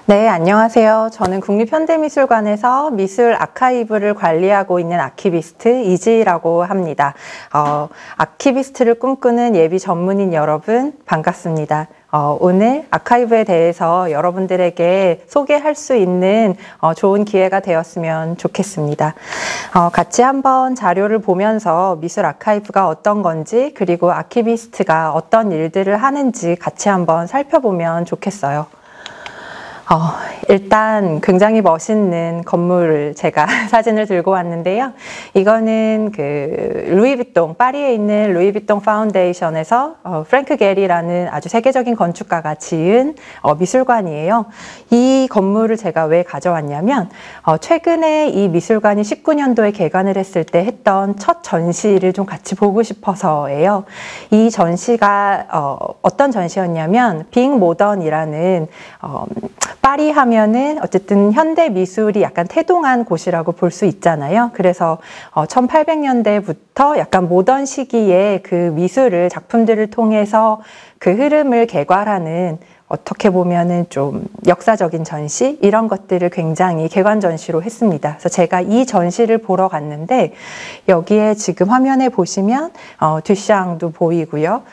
네, 안녕하세요. 저는 국립현대미술관에서 미술 아카이브를 관리하고 있는 아키비스트 이지라고 합니다. 아키비스트를 꿈꾸는 예비 전문인 여러분, 반갑습니다. 오늘 아카이브에 대해서 여러분들에게 소개할 수 있는 좋은 기회가 되었으면 좋겠습니다. 같이 한번 자료를 보면서 미술 아카이브가 어떤 건지, 그리고 아키비스트가 어떤 일들을 하는지 같이 한번 살펴보면 좋겠어요. 일단 굉장히 멋있는 건물을 제가 사진을 들고 왔는데요. 이거는 루이비통, 파리에 있는 루이비통 파운데이션에서 프랭크 게리라는 아주 세계적인 건축가가 지은 미술관이에요. 이 건물을 제가 왜 가져왔냐면 최근에 이 미술관이 19년도에 개관을 했을 때 했던 첫 전시를 좀 같이 보고 싶어서예요. 이 전시가 어떤 전시였냐면 빅 모던이라는 파리 하면은 어쨌든 현대 미술이 약간 태동한 곳이라고 볼 수 있잖아요. 그래서 1800년대부터 약간 모던 시기에 그 미술을 작품들을 통해서 그 흐름을 개괄하는 어떻게 보면은 좀 역사적인 전시 이런 것들을 굉장히 개관 전시로 했습니다. 그래서 제가 이 전시를 보러 갔는데 여기에 지금 화면에 보시면 듀샹도 보이고요.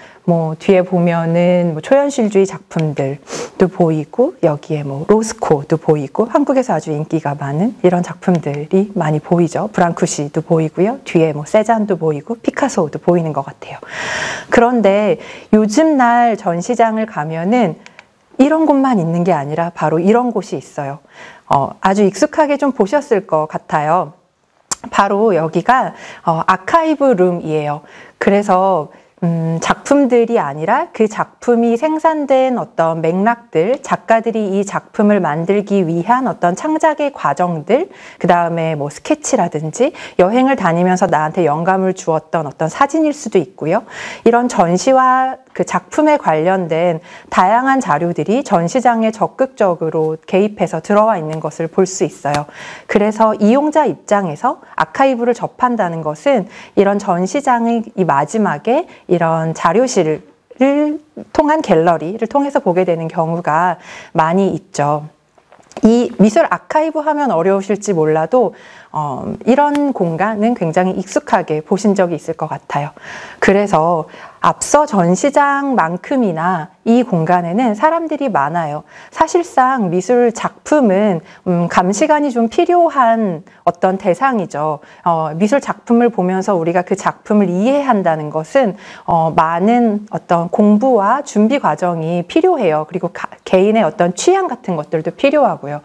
뒤에 보면은 초현실주의 작품들도 보이고 여기에 로스코도 보이고 한국에서 아주 인기가 많은 이런 작품들이 많이 보이죠. 브랑쿠시도 보이고요. 뒤에 세잔도 보이고 피카소도 보이는 것 같아요. 그런데 요즘 날 전시장을 가면은 이런 곳만 있는 게 아니라 바로 이런 곳이 있어요. 아주 익숙하게 좀 보셨을 것 같아요. 바로 여기가 아카이브 룸이에요. 그래서 작품들이 아니라 그 작품이 생산된 어떤 맥락들, 작가들이 이 작품을 만들기 위한 어떤 창작의 과정들, 그 다음에 스케치라든지 여행을 다니면서 나한테 영감을 주었던 어떤 사진일 수도 있고요. 이런 전시와 그 작품에 관련된 다양한 자료들이 전시장에 적극적으로 개입해서 들어와 있는 것을 볼 수 있어요. 그래서 이용자 입장에서 아카이브를 접한다는 것은 이런 전시장의 이 마지막에 이런 자료실을 통한 갤러리를 통해서 보게 되는 경우가 많이 있죠. 이 미술 아카이브 하면 어려우실지 몰라도 이런 공간은 굉장히 익숙하게 보신 적이 있을 것 같아요. 그래서 앞서 전시장만큼이나 이 공간에는 사람들이 많아요. 사실상 미술 작품은 감시관이 좀 필요한 어떤 대상이죠. 미술 작품을 보면서 우리가 그 작품을 이해한다는 것은 많은 어떤 공부와 준비 과정이 필요해요. 그리고 개인의 어떤 취향 같은 것들도 필요하고요.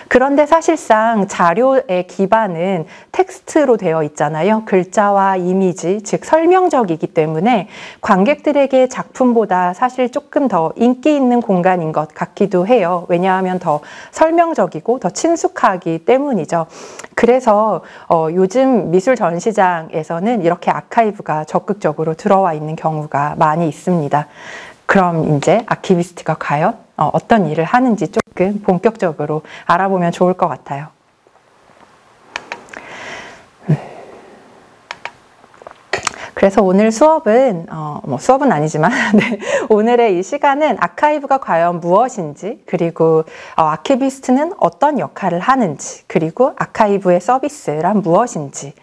그런데 사실상 자료의 기반은 텍스트로 되어 있잖아요. 글자와 이미지, 즉 설명적이기 때문에 관객들에게 작품보다 사실 조금 더 인기 있는 공간인 것 같기도 해요. 왜냐하면 더 설명적이고 더 친숙하기 때문이죠. 그래서 요즘 미술 전시장에서는 이렇게 아카이브가 적극적으로 들어와 있는 경우가 많이 있습니다. 그럼 이제 아키비스트가 과연 어떤 일을 하는지 조금 본격적으로 알아보면 좋을 것 같아요. 그래서 오늘 수업은 수업은 아니지만 네, 오늘의 이 시간은 아카이브가 과연 무엇인지, 그리고 아키비스트는 어떤 역할을 하는지, 그리고 아카이브의 서비스란 무엇인지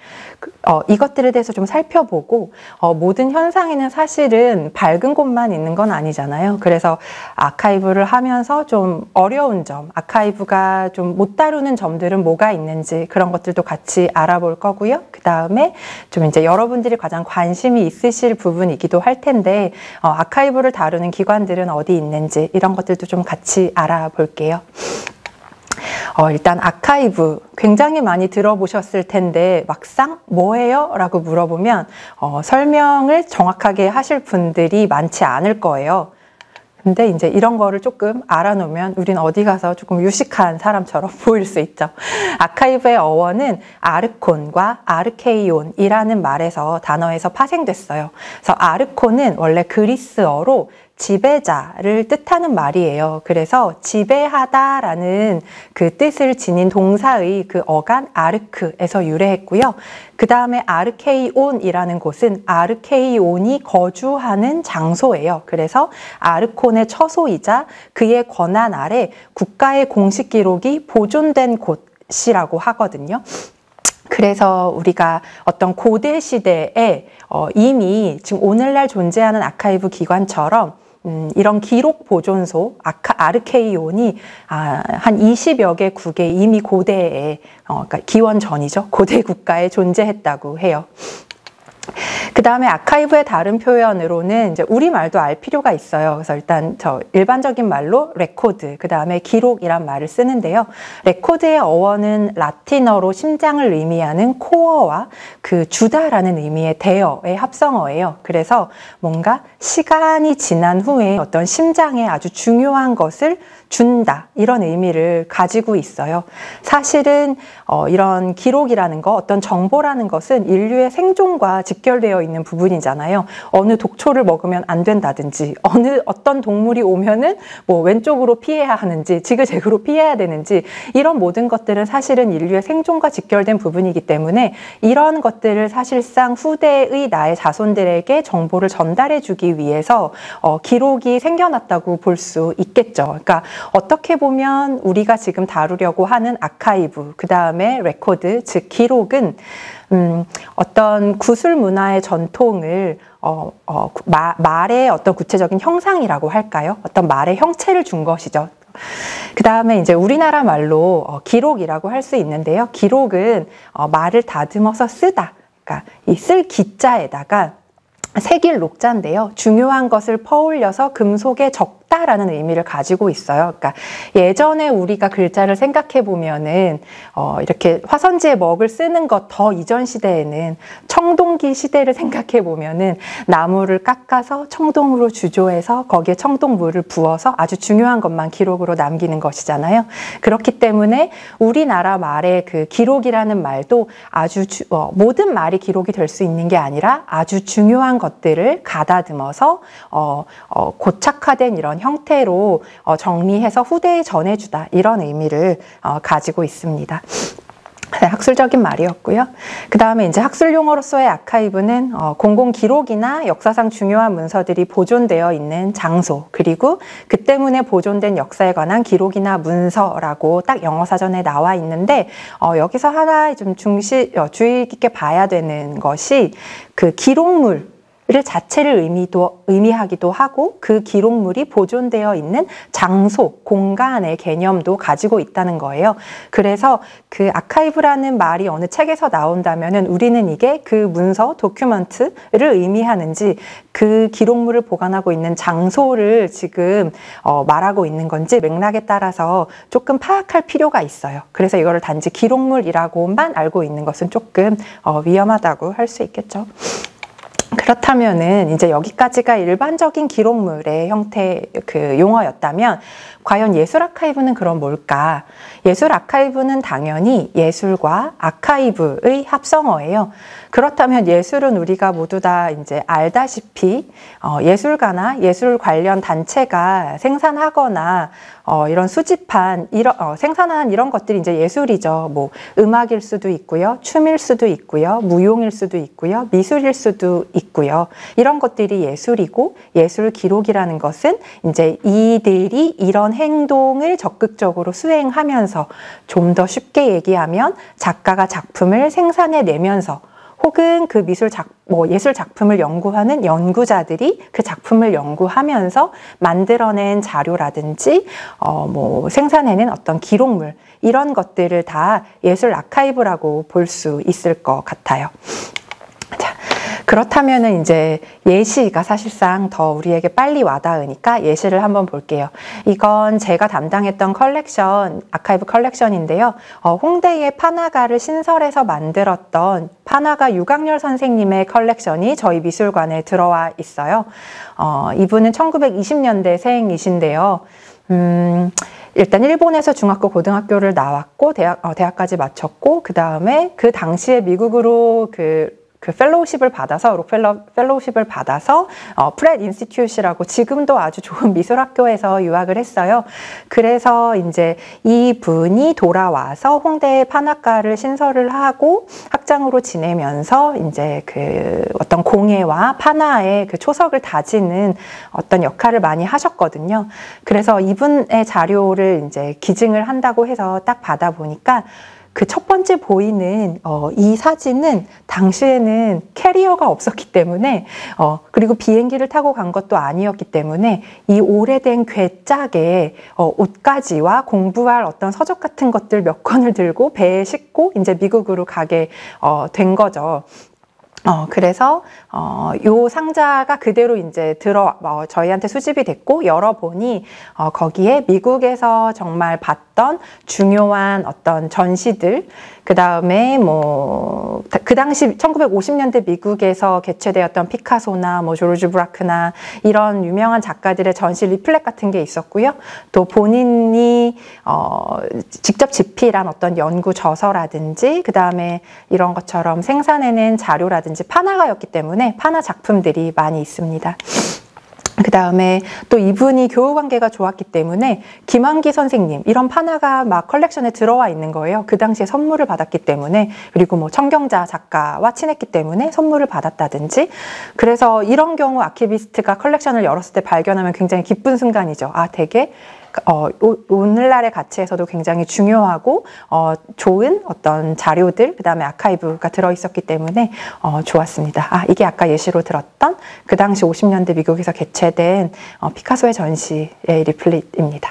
이것들에 대해서 좀 살펴보고 모든 현상에는 사실은 밝은 곳만 있는 건 아니잖아요. 그래서 아카이브를 하면서 좀 어려운 점, 아카이브가 좀 못 다루는 점들은 뭐가 있는지 그런 것들도 같이 알아볼 거고요. 그 다음에 좀 이제 여러분들이 가장 관심이 있으실 부분이기도 할 텐데 아카이브를 다루는 기관들은 어디 있는지 이런 것들도 좀 같이 알아볼게요. 일단 아카이브 굉장히 많이 들어보셨을 텐데 막상 뭐예요? 라고 물어보면 설명을 정확하게 하실 분들이 많지 않을 거예요. 근데 이제 이런 거를 조금 알아놓으면 우린 어디 가서 조금 유식한 사람처럼 보일 수 있죠. 아카이브의 어원은 아르콘과 아르케이온이라는 단어에서 파생됐어요. 그래서 아르콘은 원래 그리스어로 지배자를 뜻하는 말이에요. 그래서 지배하다라는 그 뜻을 지닌 동사의 그 어간 아르크에서 유래했고요. 그 다음에 아르케이온이라는 곳은 아르케이온이 거주하는 장소예요. 그래서 아르콘의 처소이자 그의 권한 아래 국가의 공식 기록이 보존된 곳이라고 하거든요. 그래서 우리가 어떤 고대 시대에 이미 지금 오늘날 존재하는 아카이브 기관처럼 이런 기록 보존소 아르케이온이 한 20여 개 국에 이미 고대에 그러니까 기원 전이죠. 고대 국가에 존재했다고 해요. 그 다음에 아카이브의 다른 표현으로는 이제 우리말도 알 필요가 있어요. 그래서 일단 저 일반적인 말로 레코드, 그 다음에 기록이란 말을 쓰는데요. 레코드의 어원은 라틴어로 심장을 의미하는 코어와 그 주다라는 의미의 대어의 합성어예요. 그래서 뭔가 시간이 지난 후에 어떤 심장에 아주 중요한 것을 준다, 이런 의미를 가지고 있어요. 사실은 이런 기록이라는 거, 어떤 정보라는 것은 인류의 생존과 직결되어 있는 부분이잖아요. 어느 독초를 먹으면 안 된다든지, 어떤 동물이 오면은 뭐 왼쪽으로 피해야 하는지, 지그재그로 피해야 되는지, 이런 모든 것들은 사실은 인류의 생존과 직결된 부분이기 때문에 이런 것들을 사실상 후대의 나의 자손들에게 정보를 전달해 주기 위해서 기록이 생겨났다고 볼 수 있겠죠. 그러니까 어떻게 보면 우리가 지금 다루려고 하는 아카이브, 그 다음에 레코드, 즉 기록은 어떤 구술 문화의 전통을 말의 어떤 구체적인 형상이라고 할까요? 어떤 말의 형체를 준 것이죠. 그 다음에 이제 우리나라 말로 기록이라고 할 수 있는데요. 기록은 말을 다듬어서 쓰다. 그러니까 이 쓸 기자에다가 색일 녹자인데요. 중요한 것을 퍼올려서 금속에 적다라는 의미를 가지고 있어요. 그러니까 예전에 우리가 글자를 생각해 보면은 이렇게 화선지에 먹을 쓰는 것 더 이전 시대에는 청동기 시대를 생각해 보면은 나무를 깎아서 청동으로 주조해서 거기에 청동물을 부어서 아주 중요한 것만 기록으로 남기는 것이잖아요. 그렇기 때문에 우리나라 말의 그 기록이라는 말도 아주 모든 말이 기록이 될 수 있는 게 아니라 아주 중요한 것들을 가다듬어서 고착화된 이런 형태로 정리해서 후대에 전해주다, 이런 의미를 가지고 있습니다. 학술적인 말이었고요. 그 다음에 이제 학술 용어로서의 아카이브는 공공 기록이나 역사상 중요한 문서들이 보존되어 있는 장소, 그리고 그 때문에 보존된 역사에 관한 기록이나 문서라고 딱 영어 사전에 나와 있는데, 여기서 하나 좀 주의 깊게 봐야 되는 것이 그 기록물 자체를 의미하기도 하고 그 기록물이 보존되어 있는 장소, 공간의 개념도 가지고 있다는 거예요. 그래서 그 아카이브라는 말이 어느 책에서 나온다면은 우리는 이게 그 문서, 도큐먼트를 의미하는지 그 기록물을 보관하고 있는 장소를 지금 말하고 있는 건지 맥락에 따라서 조금 파악할 필요가 있어요. 그래서 이거를 단지 기록물이라고만 알고 있는 것은 조금 위험하다고 할 수 있겠죠. 그렇다면은 이제 여기까지가 일반적인 기록물의 형태 그 용어였다면 과연 예술 아카이브는 그럼 뭘까? 예술 아카이브는 당연히 예술과 아카이브의 합성어예요. 그렇다면 예술은 우리가 모두 다 이제 알다시피 예술가나 예술 관련 단체가 생산하거나 이런 수집한 생산한 이런 것들이 이제 예술이죠. 뭐 음악일 수도 있고요, 춤일 수도 있고요, 무용일 수도 있고요, 미술일 수도 있고요. 이런 것들이 예술이고, 예술 기록이라는 것은 이제 이들이 이런 행동을 적극적으로 수행하면서, 좀 더 쉽게 얘기하면 작가가 작품을 생산해내면서, 혹은 그 예술 작품을 연구하는 연구자들이 그 작품을 연구하면서 만들어낸 자료라든지 생산해낸 어떤 기록물, 이런 것들을 다 예술 아카이브라고 볼 수 있을 것 같아요. 자, 그렇다면은 이제 예시가 사실상 더 우리에게 빨리 와닿으니까 예시를 한번 볼게요. 이건 제가 담당했던 컬렉션, 아카이브 컬렉션인데요. 홍대의 파나가를 신설해서 만들었던 파나가 유강렬 선생님의 컬렉션이 저희 미술관에 들어와 있어요. 이분은 1920년대생이신데요. 일단 일본에서 중학교, 고등학교를 나왔고 대학까지 마쳤고, 그 다음에 그 당시에 미국으로 그 펠로우십을 받아서 록펠러 펠로우십을 받아서 프렛 인스티튜트라고 지금도 아주 좋은 미술학교에서 유학을 했어요. 그래서 이제 이 분이 돌아와서 홍대에 판학과를 신설을 하고 학장으로 지내면서 이제 그 어떤 공예와 판화의 그 초석을 다지는 어떤 역할을 많이 하셨거든요. 그래서 이분의 자료를 이제 기증을 한다고 해서 딱 받아보니까 그 첫 번째 보이는 이 사진은 당시에는 캐리어가 없었기 때문에 그리고 비행기를 타고 간 것도 아니었기 때문에 이 오래된 괴짝에 옷가지와 공부할 어떤 서적 같은 것들 몇 권을 들고 배에 싣고 이제 미국으로 가게 된 거죠. 그래서 요 상자가 그대로 이제 저희한테 수집이 됐고 열어보니 거기에 미국에서 정말 봤던 중요한 어떤 전시들, 그 다음에 뭐 그 당시 1950년대 미국에서 개최되었던 피카소나 뭐 조르주 브라크나 이런 유명한 작가들의 전시 리플렛 같은 게 있었고요. 또 본인이 직접 집필한 어떤 연구 저서라든지 그 다음에 이런 것처럼 생산해낸 자료라든지 판화가였기 때문에 판화 작품들이 많이 있습니다. 그 다음에 또 이분이 교우관계가 좋았기 때문에 김환기 선생님 이런 판화가 막 컬렉션에 들어와 있는 거예요. 그 당시에 선물을 받았기 때문에, 그리고 뭐 청경자 작가와 친했기 때문에 선물을 받았다든지. 그래서 이런 경우 아키비스트가 컬렉션을 열었을 때 발견하면 굉장히 기쁜 순간이죠. 아, 되게 오늘날의 가치에서도 굉장히 중요하고 좋은 어떤 자료들, 그 다음에 아카이브가 들어있었기 때문에 좋았습니다. 아, 이게 아까 예시로 들었던 그 당시 50년대 미국에서 개최된 피카소의 전시의 리플릿입니다.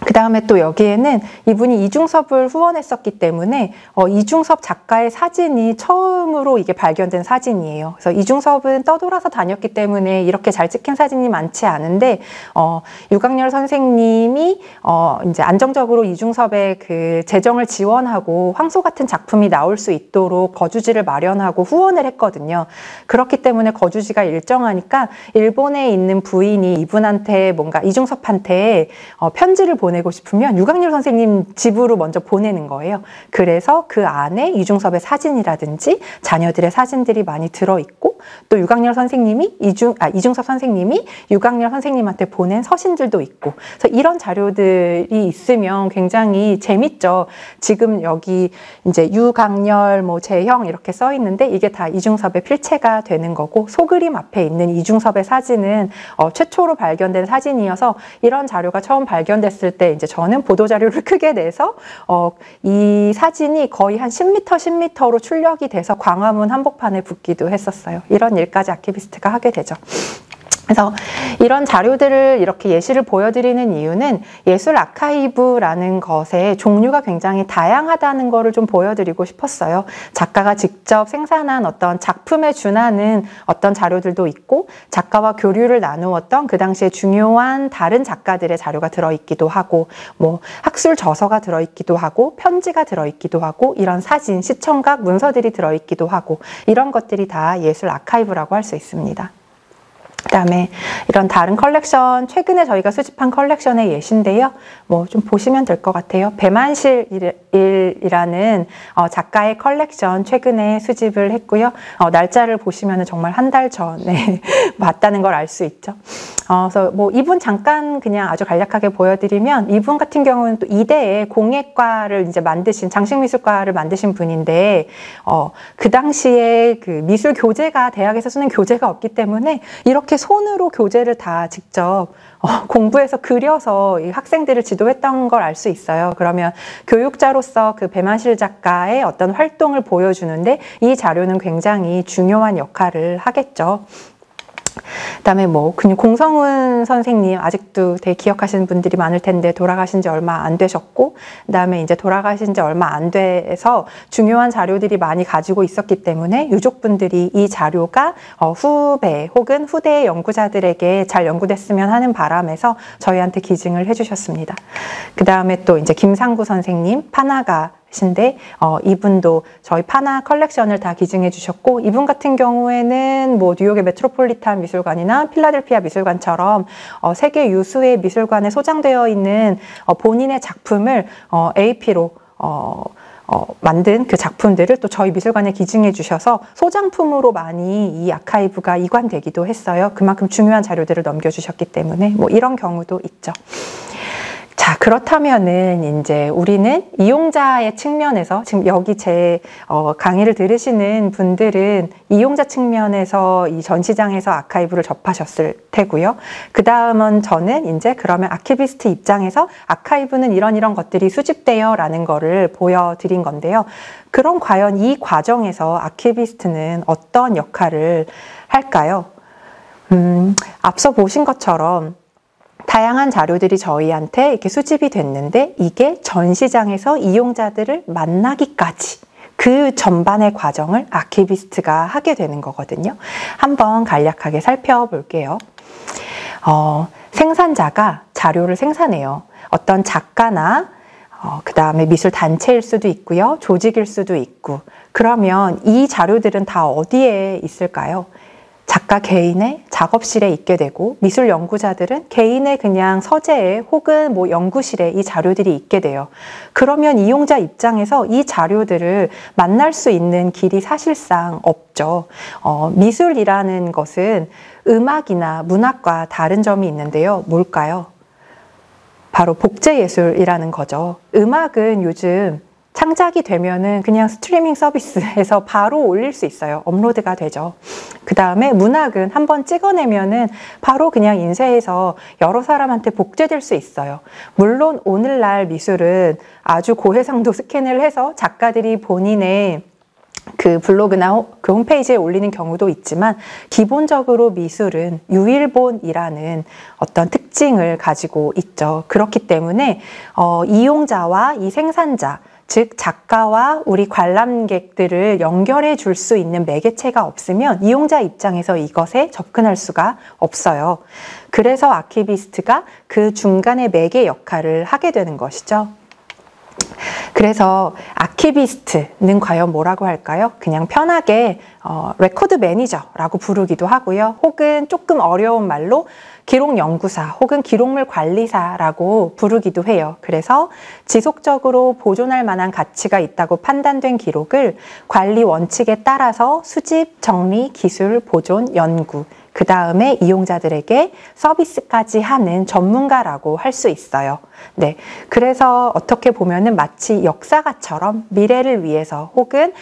그 다음에 또 여기에는 이분이 이중섭을 후원했었기 때문에 이중섭 작가의 사진이 처음으로 이게 발견된 사진이에요. 그래서 이중섭은 떠돌아서 다녔기 때문에 이렇게 잘 찍힌 사진이 많지 않은데 유광열 선생님이 이제 안정적으로 이중섭의 그 재정을 지원하고 황소 같은 작품이 나올 수 있도록 거주지를 마련하고 후원을 했거든요. 그렇기 때문에 거주지가 일정하니까 일본에 있는 부인이 이분한테 뭔가 이중섭한테 편지를 보내고 싶으면 유광열 선생님 집으로 먼저 보내는 거예요. 그래서 그 안에 이중섭의 사진이라든지 자녀들의 사진들이 많이 들어있고, 또 유광열 선생님이 이중섭 선생님이 유광열 선생님한테 보낸 서신들도 있고, 그래서 이런 자료들이 있으면 굉장히 재밌죠. 지금 여기 이제 유광열, 뭐 재형 이렇게 써 있는데 이게 다 이중섭의 필체가 되는 거고, 소그림 앞에 있는 이중섭의 사진은 최초로 발견된 사진이어서 이런 자료가 처음 발견됐을 때 이제 저는 보도자료를 크게 내서 이 사진이 거의 한 10m로 출력이 돼서 광화문 한복판에 붙기도 했었어요. 이런 일까지 아키비스트가 하게 되죠. 그래서 이런 자료들을 이렇게 예시를 보여드리는 이유는 예술 아카이브라는 것의 종류가 굉장히 다양하다는 거를 좀 보여드리고 싶었어요. 작가가 직접 생산한 어떤 작품에 준하는 어떤 자료들도 있고, 작가와 교류를 나누었던 그 당시에 중요한 다른 작가들의 자료가 들어있기도 하고, 뭐 학술 저서가 들어있기도 하고, 편지가 들어있기도 하고, 이런 사진, 시청각, 문서들이 들어있기도 하고, 이런 것들이 다 예술 아카이브라고 할 수 있습니다. 그 다음에 이런 다른 컬렉션, 최근에 저희가 수집한 컬렉션의 예시인데요. 뭐 좀 보시면 될 것 같아요. 배만실이라는 작가의 컬렉션 최근에 수집을 했고요. 날짜를 보시면 정말 한 달 전에 봤다는 걸 알 수 있죠. 그래서 뭐 이분 잠깐 그냥 아주 간략하게 보여드리면, 이분 같은 경우는 또 이대에 공예과를 이제 만드신, 장식미술과를 만드신 분인데 그 당시에 그 미술 교재가, 대학에서 쓰는 교재가 없기 때문에 이렇게 손으로 교재를 다 직접 공부해서 그려서 이 학생들을 지도했던 걸 알 수 있어요. 그러면 교육자로서 그 배만실 작가의 어떤 활동을 보여주는데 이 자료는 굉장히 중요한 역할을 하겠죠. 그다음에 뭐 공성훈 선생님, 아직도 되게 기억하시는 분들이 많을 텐데 돌아가신 지 얼마 안 되셨고, 그다음에 이제 돌아가신 지 얼마 안 돼서 중요한 자료들이 많이 가지고 있었기 때문에 유족분들이 이 자료가 후배 혹은 후대의 연구자들에게 잘 연구됐으면 하는 바람에서 저희한테 기증을 해주셨습니다. 그다음에 또 이제 김상구 선생님, 판화가 신데 이분도 저희 판화 컬렉션을 다 기증해 주셨고, 이분 같은 경우에는 뭐 뉴욕의 메트로폴리탄 미술관이나 필라델피아 미술관처럼 세계 유수의 미술관에 소장되어 있는 본인의 작품을 AP로 만든 그 작품들을 또 저희 미술관에 기증해 주셔서 소장품으로 많이 이 아카이브가 이관되기도 했어요. 그만큼 중요한 자료들을 넘겨주셨기 때문에 뭐 이런 경우도 있죠. 자, 그렇다면은 이제 우리는 이용자의 측면에서 지금 여기 제 강의를 들으시는 분들은 이용자 측면에서 이 전시장에서 아카이브를 접하셨을 테고요. 그 다음은 저는 이제 그러면 아키비스트 입장에서 아카이브는 이런 것들이 수집돼요 라는 거를 보여드린 건데요. 그럼 과연 이 과정에서 아키비스트는 어떤 역할을 할까요? 앞서 보신 것처럼 다양한 자료들이 저희한테 이렇게 수집이 됐는데 이게 전시장에서 이용자들을 만나기까지 그 전반의 과정을 아키비스트가 하게 되는 거거든요. 한번 간략하게 살펴볼게요. 생산자가 자료를 생산해요. 어떤 작가나 그 다음에 미술 단체일 수도 있고요. 조직일 수도 있고. 그러면 이 자료들은 다 어디에 있을까요? 작가 개인의 작업실에 있게 되고 미술 연구자들은 개인의 그냥 서재에 혹은 뭐 연구실에 이 자료들이 있게 돼요. 그러면 이용자 입장에서 이 자료들을 만날 수 있는 길이 사실상 없죠. 미술이라는 것은 음악이나 문학과 다른 점이 있는데요. 뭘까요? 바로 복제예술이라는 거죠. 음악은 요즘 창작이 되면은 그냥 스트리밍 서비스에서 바로 올릴 수 있어요. 업로드가 되죠. 그 다음에 문학은 한번 찍어내면은 바로 그냥 인쇄해서 여러 사람한테 복제될 수 있어요. 물론 오늘날 미술은 아주 고해상도 스캔을 해서 작가들이 본인의 그 블로그나 그 홈페이지에 올리는 경우도 있지만 기본적으로 미술은 유일본이라는 어떤 특징을 가지고 있죠. 그렇기 때문에 이용자와 이 생산자 즉 작가와 우리 관람객들을 연결해 줄 수 있는 매개체가 없으면 이용자 입장에서 이것에 접근할 수가 없어요. 그래서 아키비스트가 그 중간의 매개 역할을 하게 되는 것이죠. 그래서 아키비스트는 과연 뭐라고 할까요? 그냥 편하게 레코드 매니저라고 부르기도 하고요. 혹은 조금 어려운 말로 기록연구사 혹은 기록물 관리사라고 부르기도 해요. 그래서 지속적으로 보존할 만한 가치가 있다고 판단된 기록을 관리 원칙에 따라서 수집, 정리, 기술, 보존, 연구, 그 다음에 이용자들에게 서비스까지 하는 전문가라고 할 수 있어요. 네, 그래서 어떻게 보면은 마치 역사가처럼 미래를 위해서 혹은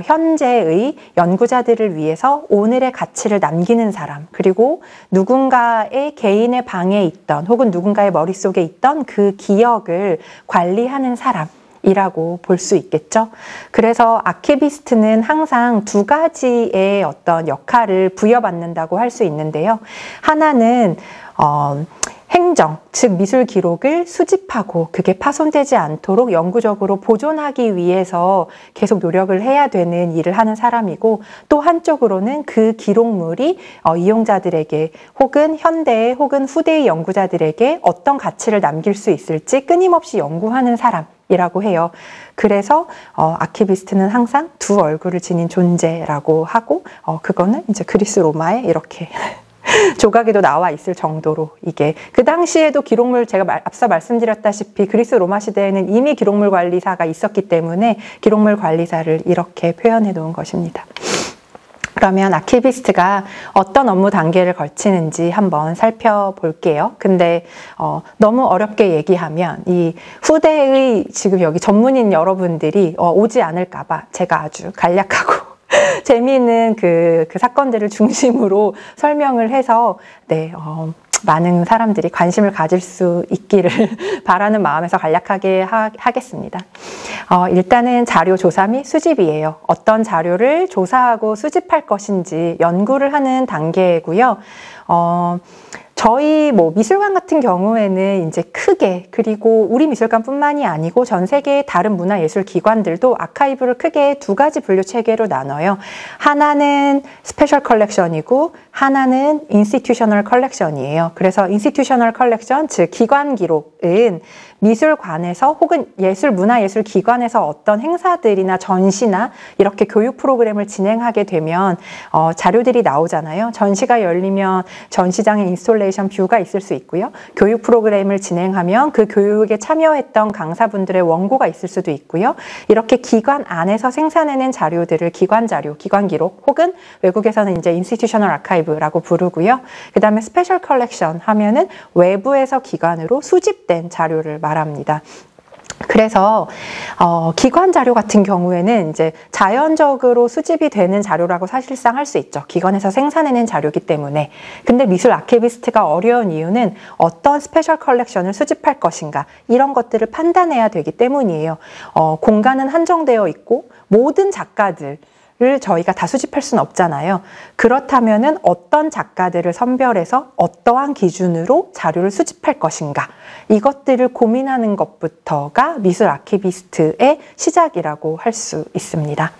현재의 연구자들을 위해서 오늘의 가치를 남기는 사람, 그리고 누군가의 개인의 방에 있던 혹은 누군가의 머릿속에 있던 그 기억을 관리하는 사람 이라고 볼 수 있겠죠. 그래서 아키비스트는 항상 두 가지의 어떤 역할을 부여받는다고 할 수 있는데요. 하나는 행정, 즉 미술 기록을 수집하고 그게 파손되지 않도록 영구적으로 보존하기 위해서 계속 노력을 해야 되는 일을 하는 사람이고, 또 한쪽으로는 그 기록물이 이용자들에게 혹은 현대 혹은 후대의 연구자들에게 어떤 가치를 남길 수 있을지 끊임없이 연구하는 사람이라고 해요. 그래서 아키비스트는 항상 두 얼굴을 지닌 존재라고 하고, 그거는 이제 그리스 로마에 이렇게 조각에도 나와 있을 정도로, 이게 그 당시에도 기록물, 제가 앞서 말씀드렸다시피 그리스 로마 시대에는 이미 기록물 관리사가 있었기 때문에 기록물 관리사를 이렇게 표현해 놓은 것입니다. 그러면 아키비스트가 어떤 업무 단계를 거치는지 한번 살펴볼게요. 근데 너무 어렵게 얘기하면 이 후대의 지금 여기 전문인 여러분들이 오지 않을까 봐 제가 아주 간략하고 재미있는 그 사건들을 중심으로 설명을 해서 많은 사람들이 관심을 가질 수 있기를 바라는 마음에서 간략하게 하겠습니다. 일단은 자료 조사 및 수집이에요. 어떤 자료를 조사하고 수집할 것인지 연구를 하는 단계고요. 저희 미술관 같은 경우에는 이제 크게, 그리고 우리 미술관뿐만이 아니고 전 세계의 다른 문화예술 기관들도 아카이브를 크게 두 가지 분류 체계로 나눠요. 하나는 스페셜 컬렉션이고 하나는 인스티튜셔널 컬렉션이에요. 그래서 인스티튜셔널 컬렉션, 즉 기관 기록은 미술관에서 혹은 문화예술 기관에서 어떤 행사들이나 전시나 이렇게 교육 프로그램을 진행하게 되면 자료들이 나오잖아요. 전시가 열리면 전시장의 인스톨레이션 프레젠테이션 뷰가 있을 수 있고요. 교육 프로그램을 진행하면 그 교육에 참여했던 강사분들의 원고가 있을 수도 있고요. 이렇게 기관 안에서 생산해낸 자료들을 기관 자료, 기관 기록 혹은 외국에서는 이제 인스티튜셔널 아카이브라고 부르고요. 그 다음에 스페셜 컬렉션 하면은 외부에서 기관으로 수집된 자료를 말합니다. 그래서 기관 자료 같은 경우에는 이제 자연적으로 수집이 되는 자료라고 사실상 할 수 있죠. 기관에서 생산해낸 자료이기 때문에. 근데 미술 아키비스트가 어려운 이유는 어떤 스페셜 컬렉션을 수집할 것인가 이런 것들을 판단해야 되기 때문이에요. 공간은 한정되어 있고 모든 작가들 를 저희가 다 수집할 수는 없잖아요. 그렇다면은 어떤 작가들을 선별해서 어떠한 기준으로 자료를 수집할 것인가 이것들을 고민하는 것부터가 미술 아키비스트의 시작이라고 할 수 있습니다.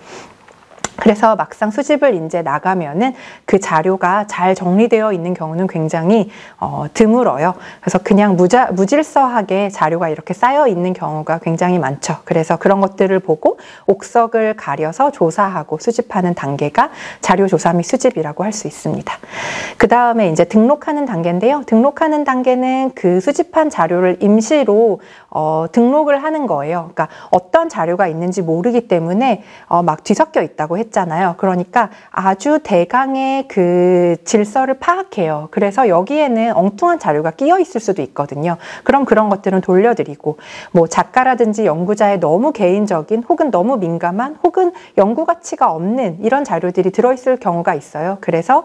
그래서 막상 수집을 이제 나가면은 그 자료가 잘 정리되어 있는 경우는 굉장히 드물어요. 그래서 그냥 무질서하게 자료가 이렇게 쌓여 있는 경우가 굉장히 많죠. 그래서 그런 것들을 보고 옥석을 가려서 조사하고 수집하는 단계가 자료 조사 및 수집이라고 할 수 있습니다. 그 다음에 이제 등록하는 단계인데요. 등록하는 단계는 그 수집한 자료를 임시로 등록을 하는 거예요. 그러니까 어떤 자료가 있는지 모르기 때문에 막 뒤섞여 있다고 했잖아요. 그러니까 아주 대강의 그 질서를 파악해요. 그래서 여기에는 엉뚱한 자료가 끼어 있을 수도 있거든요. 그럼 그런 것들은 돌려드리고 뭐 작가라든지 연구자의 너무 개인적인 혹은 너무 민감한 혹은 연구 가치가 없는 이런 자료들이 들어있을 경우가 있어요. 그래서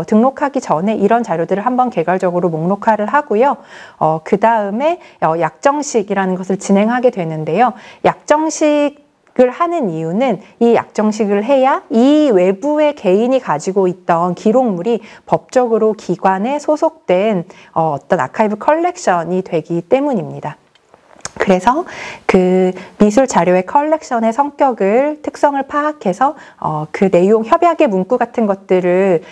등록하기 전에 이런 자료들을 한번 개괄적으로 목록화를 하고요. 그 다음에 약정식이라는 것을 진행하게 되는데요. 약정식을 하는 이유는 이 약정식을 해야 이 외부의 개인이 가지고 있던 기록물이 법적으로 기관에 소속된 어떤 아카이브 컬렉션이 되기 때문입니다. 그래서 그 미술 자료의 컬렉션의 성격을 특성을 파악해서 그 내용 협약의 문구 같은 것들을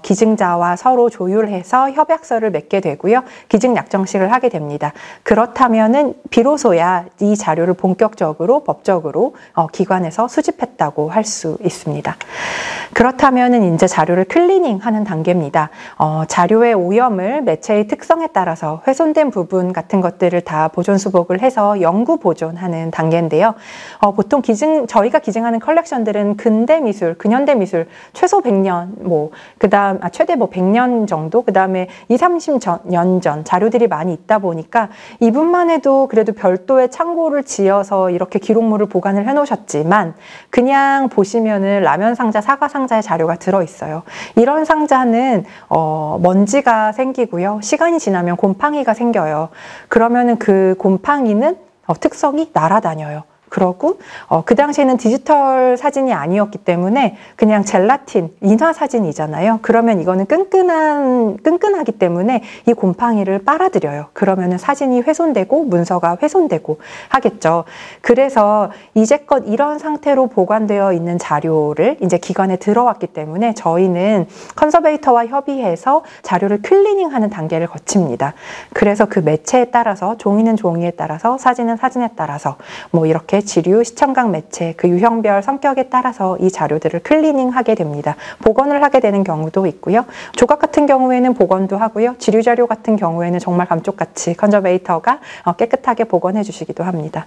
기증자와 서로 조율해서 협약서를 맺게 되고요. 기증 약정식을 하게 됩니다. 그렇다면은 비로소야 이 자료를 본격적으로 법적으로 기관에서 수집했다고 할 수 있습니다. 그렇다면은 이제 자료를 클리닝하는 단계입니다. 자료의 오염을 매체의 특성에 따라서 훼손된 부분 같은 것들을 다 보존 수복을 해서 영구 보존하는 단계인데요. 보통 저희가 기증하는 컬렉션들은 근대 미술, 근현대 미술 최소 100년, 최대 100년 정도, 그 다음에 20, 30년 전 자료들이 많이 있다 보니까 이분만 해도 그래도 별도의 창고를 지어서 이렇게 기록물을 보관을 해 놓으셨지만 그냥 보시면은 라면 상자, 사과 상자에 자료가 들어있어요. 이런 상자는 먼지가 생기고요. 시간이 지나면 곰팡이가 생겨요. 그러면은 그 곰팡이는 특성이 날아다녀요. 그러고 그 당시에는 디지털 사진이 아니었기 때문에 그냥 젤라틴, 인화 사진이잖아요. 그러면 이거는 끈끈하기 때문에 이 곰팡이를 빨아들여요. 그러면은 사진이 훼손되고 문서가 훼손되고 하겠죠. 그래서 이제껏 이런 상태로 보관되어 있는 자료를 이제 기관에 들어왔기 때문에 저희는 컨서베이터와 협의해서 자료를 클리닝하는 단계를 거칩니다. 그래서 그 매체에 따라서 종이는 종이에 따라서 사진은 사진에 따라서 뭐 이렇게 지류, 시청각 매체, 그 유형별 성격에 따라서 이 자료들을 클리닝하게 됩니다. 복원을 하게 되는 경우도 있고요. 조각 같은 경우에는 복원도 하고요. 지류 자료 같은 경우에는 정말 감쪽같이 컨저베이터가 깨끗하게 복원해 주시기도 합니다.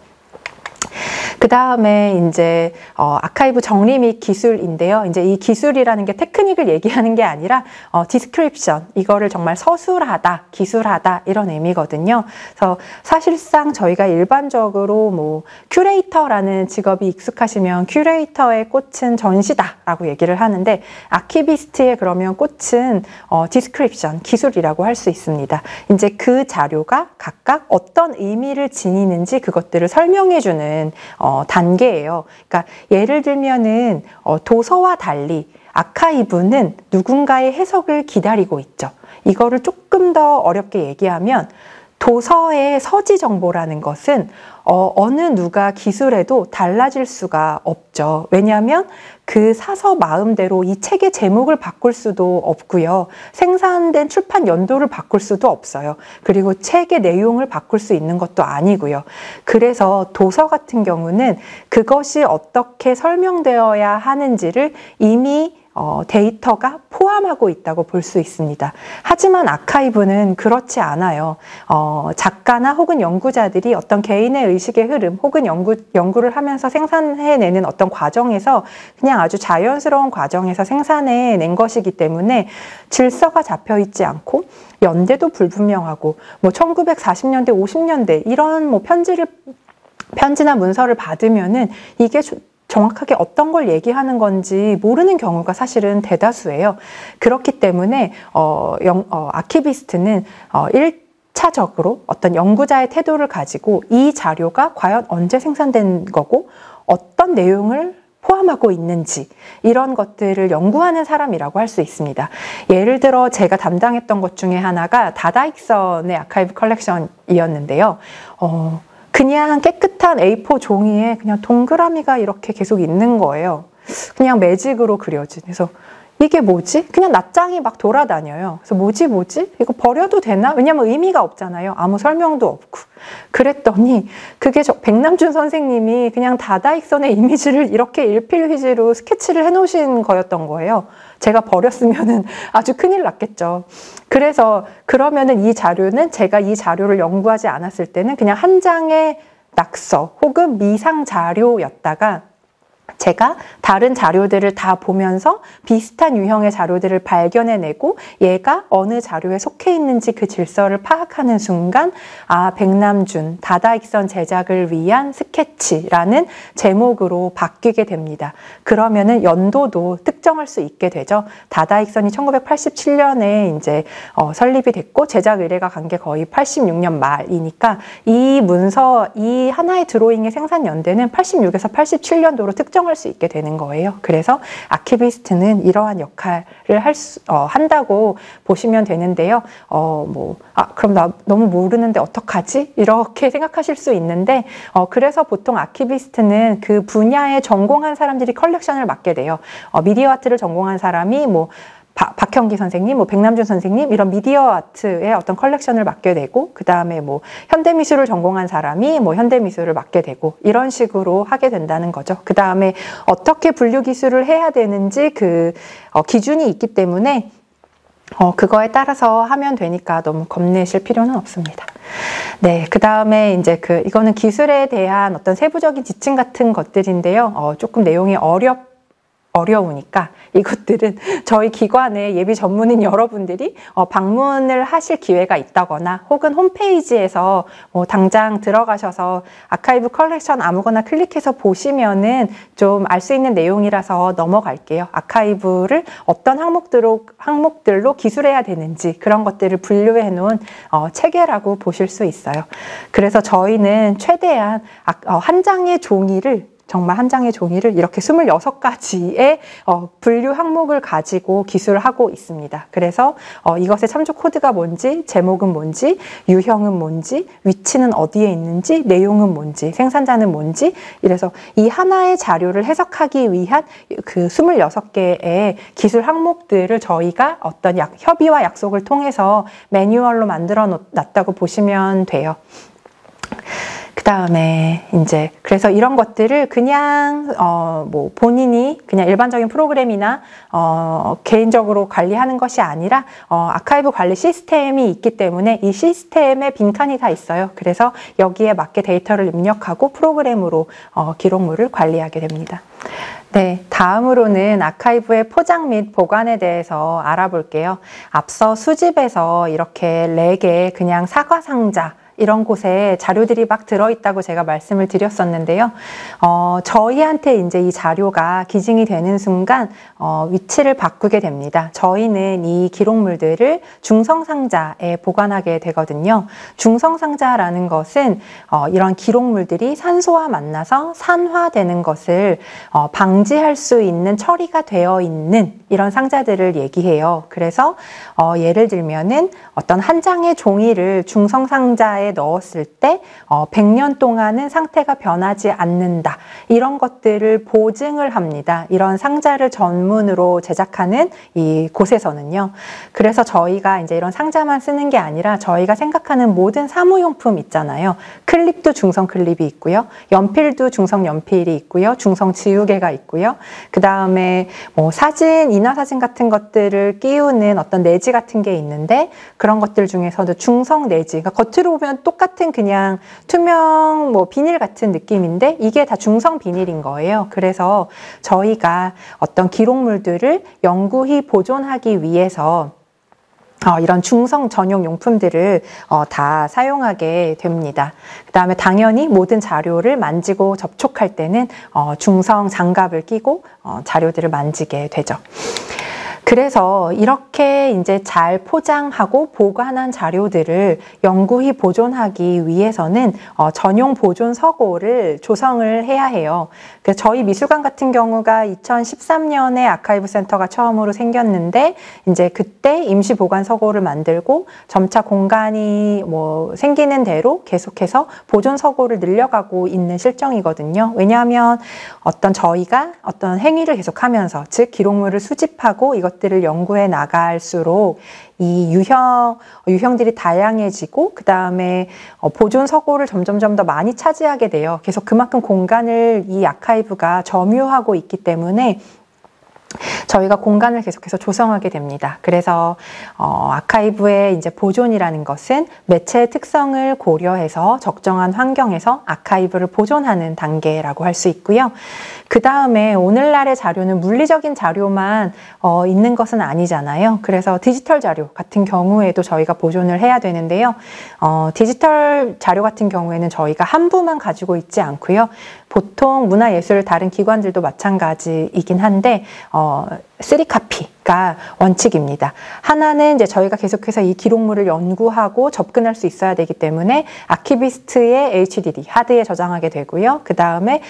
그 다음에 이제 아카이브 정리 및 기술인데요. 이제 이 기술이라는 게 테크닉을 얘기하는 게 아니라 디스크립션, 이거를 정말 서술하다, 기술하다 이런 의미거든요. 그래서 사실상 저희가 일반적으로 뭐 큐레이터라는 직업이 익숙하시면 큐레이터의 꽃은 전시다라고 얘기를 하는데 아키비스트의 그러면 꽃은 디스크립션, 기술이라고 할 수 있습니다. 이제 그 자료가 각각 어떤 의미를 지니는지 그것들을 설명해주는 단계예요. 그러니까 예를 들면은 도서와 달리 아카이브는 누군가의 해석을 기다리고 있죠. 이거를 조금 더 어렵게 얘기하면 도서의 서지 정보라는 것은 어느 누가 기술해도 달라질 수가 없죠. 왜냐하면 그 사서 마음대로 이 책의 제목을 바꿀 수도 없고요. 생산된 출판 연도를 바꿀 수도 없어요. 그리고 책의 내용을 바꿀 수 있는 것도 아니고요. 그래서 도서 같은 경우는 그것이 어떻게 설명되어야 하는지를 이미 데이터가 포함하고 있다고 볼 수 있습니다. 하지만 아카이브는 그렇지 않아요. 작가나 혹은 연구자들이 어떤 개인의 의식의 흐름 혹은 연구를 하면서 생산해내는 어떤 과정에서 그냥 아주 자연스러운 과정에서 생산해낸 것이기 때문에 질서가 잡혀있지 않고 연대도 불분명하고 뭐 1940년대, 50년대 이런 뭐 편지나 문서를 받으면은 이게 정확하게 어떤 걸 얘기하는 건지 모르는 경우가 사실은 대다수예요. 그렇기 때문에 아키비스트는 1차적으로 어떤 연구자의 태도를 가지고 이 자료가 과연 언제 생산된 거고 어떤 내용을 포함하고 있는지 이런 것들을 연구하는 사람이라고 할 수 있습니다. 예를 들어 제가 담당했던 것 중에 하나가 다다익선의 아카이브 컬렉션이었는데요. 그냥 깨끗한 A4 종이에 그냥 동그라미가 이렇게 계속 있는 거예요. 그냥 매직으로 그려진. 그래서 이게 뭐지? 그냥 낱장이 막 돌아다녀요. 그래서 뭐지? 이거 버려도 되나? 왜냐면 의미가 없잖아요. 아무 설명도 없고. 그랬더니 그게 백남준 선생님이 그냥 다다익선의 이미지를 이렇게 일필휘지로 스케치를 해놓으신 거였던 거예요. 제가 버렸으면은 아주 큰일 났겠죠. 그래서 그러면은 이 자료는 제가 이 자료를 연구하지 않았을 때는 그냥 한 장의 낙서 혹은 미상 자료였다가 제가 다른 자료들을 다 보면서 비슷한 유형의 자료들을 발견해내고 얘가 어느 자료에 속해 있는지 그 질서를 파악하는 순간 아, 백남준 다다익선 제작을 위한 스케치라는 제목으로 바뀌게 됩니다. 그러면은 연도도 특정할 수 있게 되죠. 다다익선이 1987년에 이제 설립이 됐고 제작 의뢰가 간 게 거의 86년 말이니까 이 문서, 이 하나의 드로잉의 생산 연대는 86에서 87년도로 특정할 수 있게 되는 거예요. 그래서 아키비스트는 이러한 역할을 한다고 보시면 되는데요. 그럼 나 너무 모르는데 어떡하지? 이렇게 생각하실 수 있는데, 그래서 보통 아키비스트는 그 분야에 전공한 사람들이 컬렉션을 맡게 돼요. 미디어 아트를 전공한 사람이 뭐 박형기 선생님, 뭐 백남준 선생님 이런 미디어 아트의 어떤 컬렉션을 맡게 되고 그 다음에 뭐 현대미술을 전공한 사람이 뭐 현대미술을 맡게 되고 이런 식으로 하게 된다는 거죠. 그 다음에 어떻게 분류 기술을 해야 되는지 그 기준이 있기 때문에 그거에 따라서 하면 되니까 너무 겁내실 필요는 없습니다. 네, 그 다음에 이제 이거는 기술에 대한 어떤 세부적인 지침 같은 것들인데요. 조금 내용이 어려우니까 이것들은 저희 기관의 예비 전문인 여러분들이 방문을 하실 기회가 있다거나 혹은 홈페이지에서 당장 들어가셔서 아카이브 컬렉션 아무거나 클릭해서 보시면은 좀 알 수 있는 내용이라서 넘어갈게요. 아카이브를 어떤 항목들로 기술해야 되는지 그런 것들을 분류해 놓은 체계라고 보실 수 있어요. 그래서 저희는 최대한 한 장의 종이를 정말 한 장의 종이를 이렇게 26가지의 분류 항목을 가지고 기술을 하고 있습니다. 그래서 이것의 참조 코드가 뭔지, 제목은 뭔지, 유형은 뭔지, 위치는 어디에 있는지, 내용은 뭔지, 생산자는 뭔지 이래서 이 하나의 자료를 해석하기 위한 그 26개의 기술 항목들을 저희가 어떤 협의와 약속을 통해서 매뉴얼로 만들어 놨다고 보시면 돼요. 그 다음에 이제 그래서 이런 것들을 그냥 뭐 본인이 그냥 일반적인 프로그램이나 개인적으로 관리하는 것이 아니라 아카이브 관리 시스템이 있기 때문에 이 시스템에 빈칸이 다 있어요. 그래서 여기에 맞게 데이터를 입력하고 프로그램으로 기록물을 관리하게 됩니다. 네, 다음으로는 아카이브의 포장 및 보관에 대해서 알아볼게요. 앞서 수집에서 이렇게 렉에 그냥 사과 상자 이런 곳에 자료들이 막 들어있다고 제가 말씀을 드렸었는데요. 저희한테 이제 이 자료가 기증이 되는 순간 위치를 바꾸게 됩니다. 저희는 이 기록물들을 중성상자에 보관하게 되거든요. 중성상자라는 것은 이런 기록물들이 산소와 만나서 산화되는 것을 방지할 수 있는 처리가 되어 있는 이런 상자들을 얘기해요. 그래서 예를 들면은 어떤 한 장의 종이를 중성상자에 상자에 넣었을 때 100년 동안은 상태가 변하지 않는다. 이런 것들을 보증을 합니다. 이런 상자를 전문으로 제작하는 이 곳에서는요. 그래서 저희가 이제 이런 상자만 쓰는 게 아니라 저희가 생각하는 모든 사무용품 있잖아요. 클립도 중성 클립이 있고요. 연필도 중성 연필이 있고요. 중성 지우개가 있고요. 그 다음에 뭐 사진, 인화사진 같은 것들을 끼우는 어떤 내지 같은 게 있는데 그런 것들 중에서도 중성 내지, 그러니까 겉으로 보면 똑같은 그냥 투명 뭐 비닐 같은 느낌인데 이게 다 중성 비닐인 거예요. 그래서 저희가 어떤 기록물들을 영구히 보존하기 위해서 이런 중성 전용 용품들을 다 사용하게 됩니다. 그 다음에 당연히 모든 자료를 만지고 접촉할 때는 중성 장갑을 끼고 자료들을 만지게 되죠. 그래서 이렇게 이제 잘 포장하고 보관한 자료들을 영구히 보존하기 위해서는 전용 보존 서고를 조성을 해야 해요. 그래서 저희 미술관 같은 경우가 2013년에 아카이브 센터가 처음으로 생겼는데 이제 그때 임시 보관 서고를 만들고 점차 공간이 뭐 생기는 대로 계속해서 보존 서고를 늘려가고 있는 실정이거든요. 왜냐하면 저희가 어떤 행위를 계속하면서 즉 기록물을 수집하고 이것들을 연구해 나갈수록 이 유형들이 다양해지고 그 다음에 보존 서고를 점점 더 많이 차지하게 돼요. 계속 그만큼 공간을 이 아카이브가 점유하고 있기 때문에 저희가 공간을 계속해서 조성하게 됩니다. 그래서 아카이브의 이제 보존이라는 것은 매체의 특성을 고려해서 적정한 환경에서 아카이브를 보존하는 단계라고 할 수 있고요. 그 다음에 오늘날의 자료는 물리적인 자료만 있는 것은 아니잖아요. 그래서 디지털 자료 같은 경우에도 저희가 보존을 해야 되는데요. 디지털 자료 같은 경우에는 저희가 한 부만 가지고 있지 않고요. 보통 문화예술 다른 기관들도 마찬가지이긴 한데 3카피가 원칙입니다. 하나는 이제 저희가 계속해서 이 기록물을 연구하고 접근할 수 있어야 되기 때문에 아키비스트의 HDD 하드에 저장하게 되고요. 그 다음에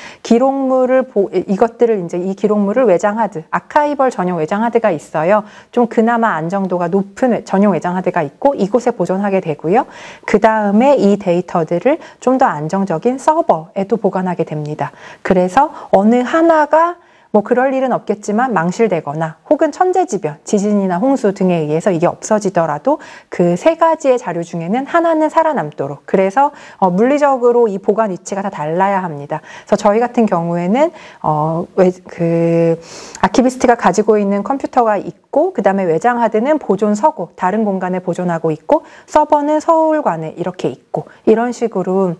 이것들을 이제 이 기록물을 외장 하드, 아카이벌 전용 외장 하드가 있어요. 좀 그나마 안정도가 높은 전용 외장 하드가 있고 이곳에 보존하게 되고요. 그 다음에 이 데이터들을 좀 더 안정적인 서버에도 보관하게 됩니다. 그래서 어느 하나가 뭐 그럴 일은 없겠지만 망실되거나 혹은 천재지변, 지진이나 홍수 등에 의해서 이게 없어지더라도 그 세 가지의 자료 중에는 하나는 살아남도록, 그래서 물리적으로 이 보관 위치가 다 달라야 합니다. 그래서 저희 같은 경우에는 아키비스트가 가지고 있는 컴퓨터가 있고 그 다음에 외장 하드는 보존 서고 다른 공간에 보존하고 있고 서버는 서울관에 이렇게 있고 이런 식으로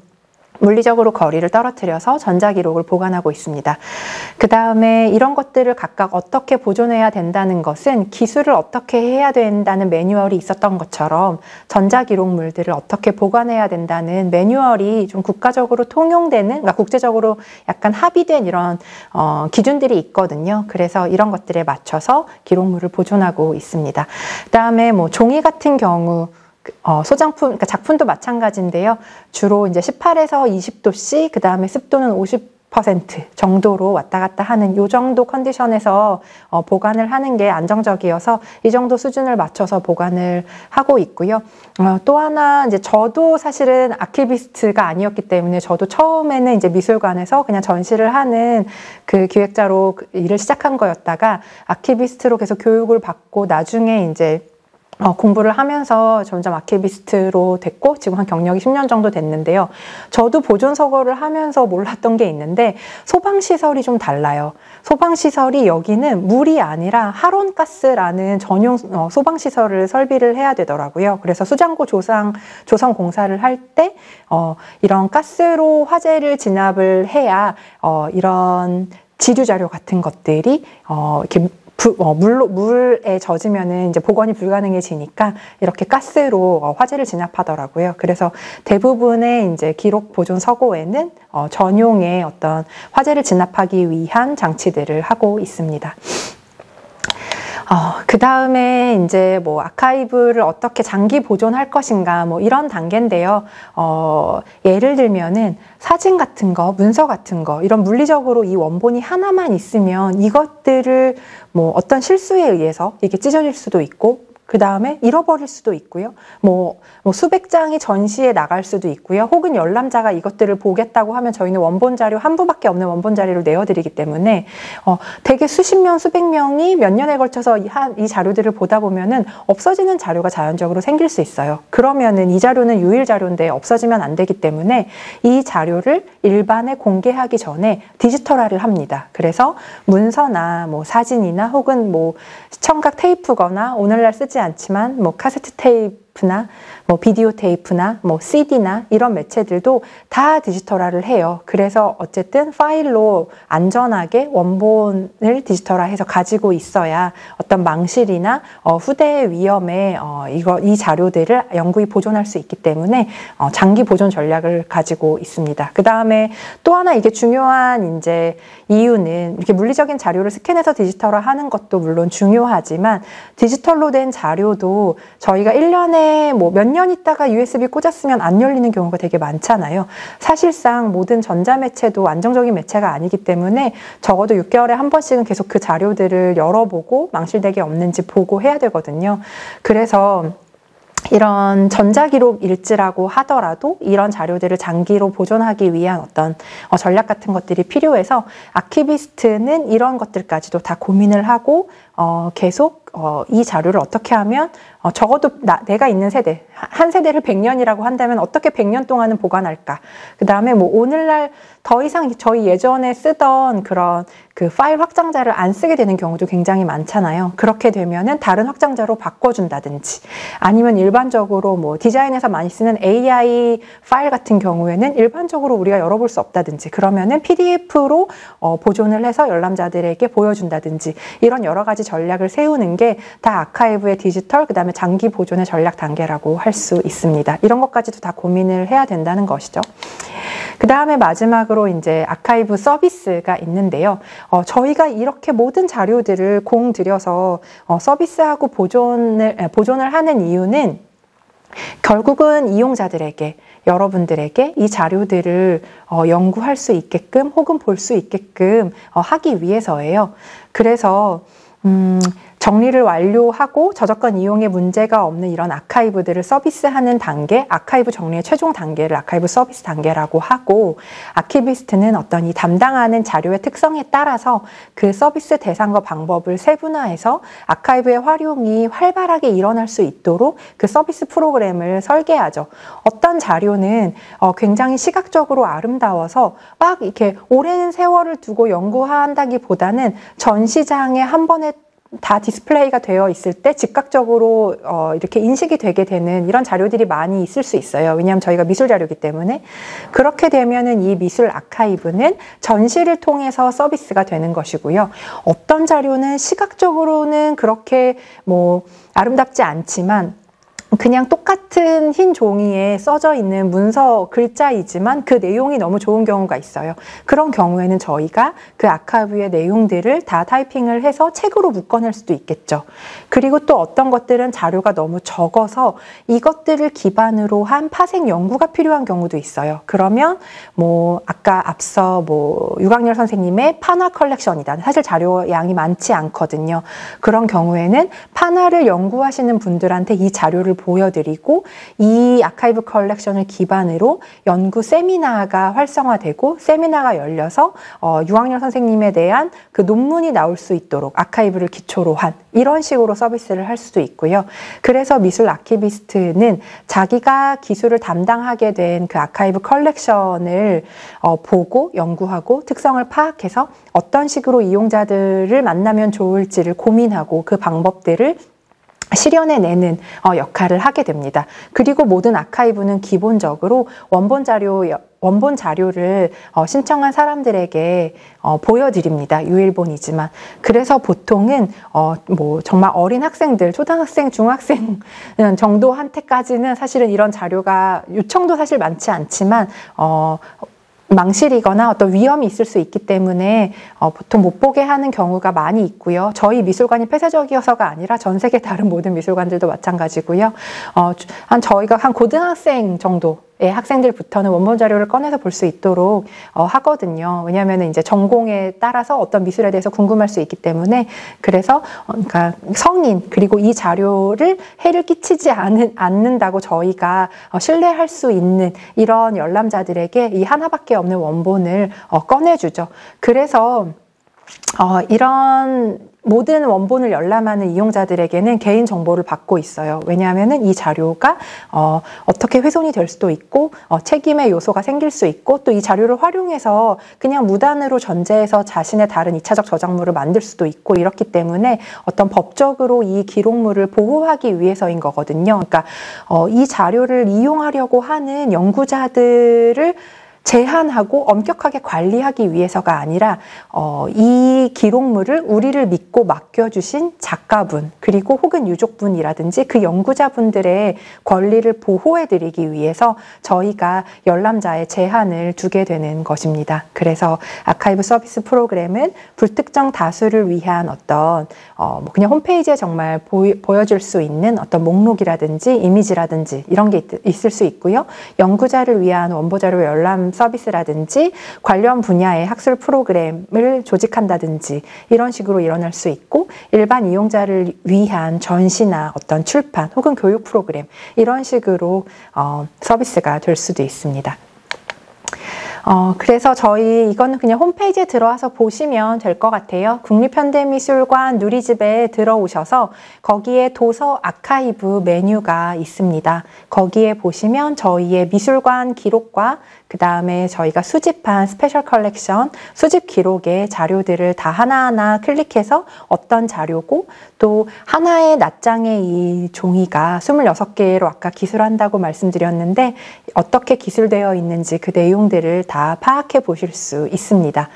물리적으로 거리를 떨어뜨려서 전자기록을 보관하고 있습니다. 그 다음에 이런 것들을 각각 어떻게 보존해야 된다는 것은 기술을 어떻게 해야 된다는 매뉴얼이 있었던 것처럼 전자기록물들을 어떻게 보관해야 된다는 매뉴얼이 좀 국가적으로 통용되는, 그러니까 국제적으로 약간 합의된 이런 기준들이 있거든요. 그래서 이런 것들에 맞춰서 기록물을 보존하고 있습니다. 그 다음에 뭐 종이 같은 경우 소장품, 그러니까 작품도 마찬가지인데요. 주로 이제 18에서 20도씨, 그 다음에 습도는 50% 정도로 왔다 갔다 하는 이 정도 컨디션에서 보관을 하는 게 안정적이어서 이 정도 수준을 맞춰서 보관을 하고 있고요. 또 하나 이제 저도 사실은 아키비스트가 아니었기 때문에 저도 처음에는 이제 미술관에서 그냥 전시를 하는 그 기획자로 일을 시작한 거였다가 아키비스트로 계속 교육을 받고 나중에 이제 공부를 하면서 점점 아키비스트로 됐고 지금 한 경력이 10년 정도 됐는데요. 저도 보존 서고를 하면서 몰랐던 게 있는데 소방시설이 좀 달라요. 소방시설이 여기는 물이 아니라 하론가스라는 전용 소방시설을 설비를 해야 되더라고요. 그래서 수장고 조성 공사를 할 때 이런 가스로 화재를 진압을 해야 이런 지류자료 같은 것들이 이렇게 물에 젖으면은 이제 복원이 불가능해지니까 이렇게 가스로 화재를 진압하더라고요. 그래서 대부분의 이제 기록 보존 서고에는 전용의 어떤 화재를 진압하기 위한 장치들을 하고 있습니다. 그 다음에 이제 뭐 아카이브를 어떻게 장기 보존할 것인가 뭐 이런 단계인데요. 예를 들면은 사진 같은 거, 문서 같은 거, 이런 물리적으로 이 원본이 하나만 있으면 이것들을 뭐 어떤 실수에 의해서 이게 찢어질 수도 있고 그 다음에 잃어버릴 수도 있고요. 뭐 수백 장이 전시에 나갈 수도 있고요. 혹은 열람자가 이것들을 보겠다고 하면 저희는 원본 자료 한 부밖에 없는 원본 자료를 내어드리기 때문에 대개 수십 명, 수백 명이 몇 년에 걸쳐서 이 자료들을 보다 보면은 없어지는 자료가 자연적으로 생길 수 있어요. 그러면은 이 자료는 유일 자료인데 없어지면 안 되기 때문에 이 자료를 일반에 공개하기 전에 디지털화를 합니다. 그래서 문서나 뭐 사진이나 혹은 뭐 청각 테이프거나 오늘날 쓰지 않지만 뭐 카세트 테이프나 뭐 비디오 테이프나 뭐 CD나 이런 매체들도 다 디지털화를 해요. 그래서 어쨌든 파일로 안전하게 원본을 디지털화해서 가지고 있어야 어떤 망실이나 후대의 위험에 이 자료들을 영구히 보존할 수 있기 때문에 장기 보존 전략을 가지고 있습니다. 그 다음에 또 하나 이게 중요한 이제 이유는 이렇게 물리적인 자료를 스캔해서 디지털화하는 것도 물론 중요하지만 디지털로 된 자료도 저희가 1년에 뭐 몇 년 있다가 USB 꽂았으면 안 열리는 경우가 되게 많잖아요. 사실상 모든 전자매체도 안정적인 매체가 아니기 때문에 적어도 6개월에 한 번씩은 계속 그 자료들을 열어보고 망실되게 없는지 보고 해야 되거든요. 그래서 이런 전자기록 일지라고 하더라도 이런 자료들을 장기로 보존하기 위한 어떤 전략 같은 것들이 필요해서 아키비스트는 이런 것들까지도 다 고민을 하고 계속 이 자료를 어떻게 하면 적어도 내가 있는 세대, 한 세대를 100년이라고 한다면 어떻게 100년 동안은 보관할까? 그 다음에 뭐 오늘날 더 이상 저희 예전에 쓰던 그런 그 파일 확장자를 안 쓰게 되는 경우도 굉장히 많잖아요. 그렇게 되면은 다른 확장자로 바꿔준다든지 아니면 일반적으로 뭐 디자인에서 많이 쓰는 AI 파일 같은 경우에는 일반적으로 우리가 열어볼 수 없다든지 그러면은 PDF로 보존을 해서 열람자들에게 보여준다든지 이런 여러 가지 전략을 세우는 게 다 아카이브의 디지털, 그 다음에 장기 보존의 전략 단계라고 할 수 있습니다. 이런 것까지도 다 고민을 해야 된다는 것이죠. 그 다음에 마지막으로 이제 아카이브 서비스가 있는데요. 저희가 이렇게 모든 자료들을 공들여서 서비스하고 보존을 하는 이유는 결국은 이용자들에게 여러분들에게 이 자료들을 연구할 수 있게끔 혹은 볼 수 있게끔 하기 위해서예요. 그래서 정리를 완료하고 저작권 이용에 문제가 없는 이런 아카이브들을 서비스하는 단계, 아카이브 정리의 최종 단계를 아카이브 서비스 단계라고 하고 아키비스트는 어떤 이 담당하는 자료의 특성에 따라서 그 서비스 대상과 방법을 세분화해서 아카이브의 활용이 활발하게 일어날 수 있도록 그 서비스 프로그램을 설계하죠. 어떤 자료는 굉장히 시각적으로 아름다워서 막 이렇게 오랜 세월을 두고 연구한다기보다는 전시장에 한 번에 다 디스플레이가 되어 있을 때 즉각적으로 이렇게 인식이 되게 되는 이런 자료들이 많이 있을 수 있어요. 왜냐하면 저희가 미술 자료이기 때문에. 그렇게 되면은 이 미술 아카이브는 전시를 통해서 서비스가 되는 것이고요. 어떤 자료는 시각적으로는 그렇게 뭐 아름답지 않지만 그냥 똑같은 흰 종이에 써져 있는 문서 글자이지만 그 내용이 너무 좋은 경우가 있어요. 그런 경우에는 저희가 그 아카이브의 내용들을 다 타이핑을 해서 책으로 묶어낼 수도 있겠죠. 그리고 또 어떤 것들은 자료가 너무 적어서 이것들을 기반으로 한 파생 연구가 필요한 경우도 있어요. 그러면 뭐 아까 앞서 뭐 유광열 선생님의 판화 컬렉션이다. 사실 자료 양이 많지 않거든요. 그런 경우에는 판화를 연구하시는 분들한테 이 자료를 보여드리고 이 아카이브 컬렉션을 기반으로 연구 세미나가 활성화되고 세미나가 열려서 유광열 선생님에 대한 그 논문이 나올 수 있도록 아카이브를 기초로 한 이런 식으로 서비스를 할 수도 있고요. 그래서 미술 아키비스트는 자기가 기술을 담당하게 된 그 아카이브 컬렉션을 보고 연구하고 특성을 파악해서 어떤 식으로 이용자들을 만나면 좋을지를 고민하고 그 방법들을 실현해내는 역할을 하게 됩니다. 그리고 모든 아카이브는 기본적으로 원본 자료를 신청한 사람들에게 보여드립니다. 유일본이지만. 그래서 보통은 뭐 정말 어린 학생들, 초등학생, 중학생 정도한테까지는 사실은 이런 자료가 요청도 사실 많지 않지만 망실이거나 어떤 위험이 있을 수 있기 때문에 보통 못 보게 하는 경우가 많이 있고요. 저희 미술관이 폐쇄적이어서가 아니라 전 세계 다른 모든 미술관들도 마찬가지고요. 저희가 한 고등학생 정도 학생들부터는 원본 자료를 꺼내서 볼 수 있도록 하거든요. 왜냐하면 이제 전공에 따라서 어떤 미술에 대해서 궁금할 수 있기 때문에. 그래서 그러니까 성인 그리고 이 자료를 해를 끼치지 않는다고 저희가 신뢰할 수 있는 이런 열람자들에게 이 하나밖에 없는 원본을 꺼내주죠. 그래서 이런 모든 원본을 열람하는 이용자들에게는 개인 정보를 받고 있어요. 왜냐하면 이 자료가 어떻게 훼손이 될 수도 있고 책임의 요소가 생길 수 있고 또 이 자료를 활용해서 그냥 무단으로 전제해서 자신의 다른 2차적 저작물을 만들 수도 있고 이렇기 때문에 어떤 법적으로 이 기록물을 보호하기 위해서인 거거든요. 그러니까 이 자료를 이용하려고 하는 연구자들을 제한하고 엄격하게 관리하기 위해서가 아니라 이 기록물을 우리를 믿고 맡겨주신 작가분 그리고 혹은 유족분이라든지 그 연구자분들의 권리를 보호해드리기 위해서 저희가 열람자의 제한을 두게 되는 것입니다. 그래서 아카이브 서비스 프로그램은 불특정 다수를 위한 어떤 그냥 홈페이지에 정말 보여줄 수 있는 어떤 목록이라든지 이미지라든지 이런 게 있을 수 있고요. 연구자를 위한 원본자료 열람 서비스라든지 관련 분야의 학술 프로그램을 조직한다든지 이런 식으로 일어날 수 있고 일반 이용자를 위한 전시나 어떤 출판 혹은 교육 프로그램 이런 식으로 서비스가 될 수도 있습니다. 그래서 저희 이거는 그냥 홈페이지에 들어와서 보시면 될 것 같아요. 국립현대미술관 누리집에 들어오셔서 거기에 도서 아카이브 메뉴가 있습니다. 거기에 보시면 저희의 미술관 기록과 그 다음에 저희가 수집한 스페셜 컬렉션 수집 기록의 자료들을 다 하나하나 클릭해서 어떤 자료고 또 하나의 낱장의 이 종이가 26개로 아까 기술한다고 말씀드렸는데 어떻게 기술되어 있는지 그 내용들을 다 파악해 보실 수 있습니다.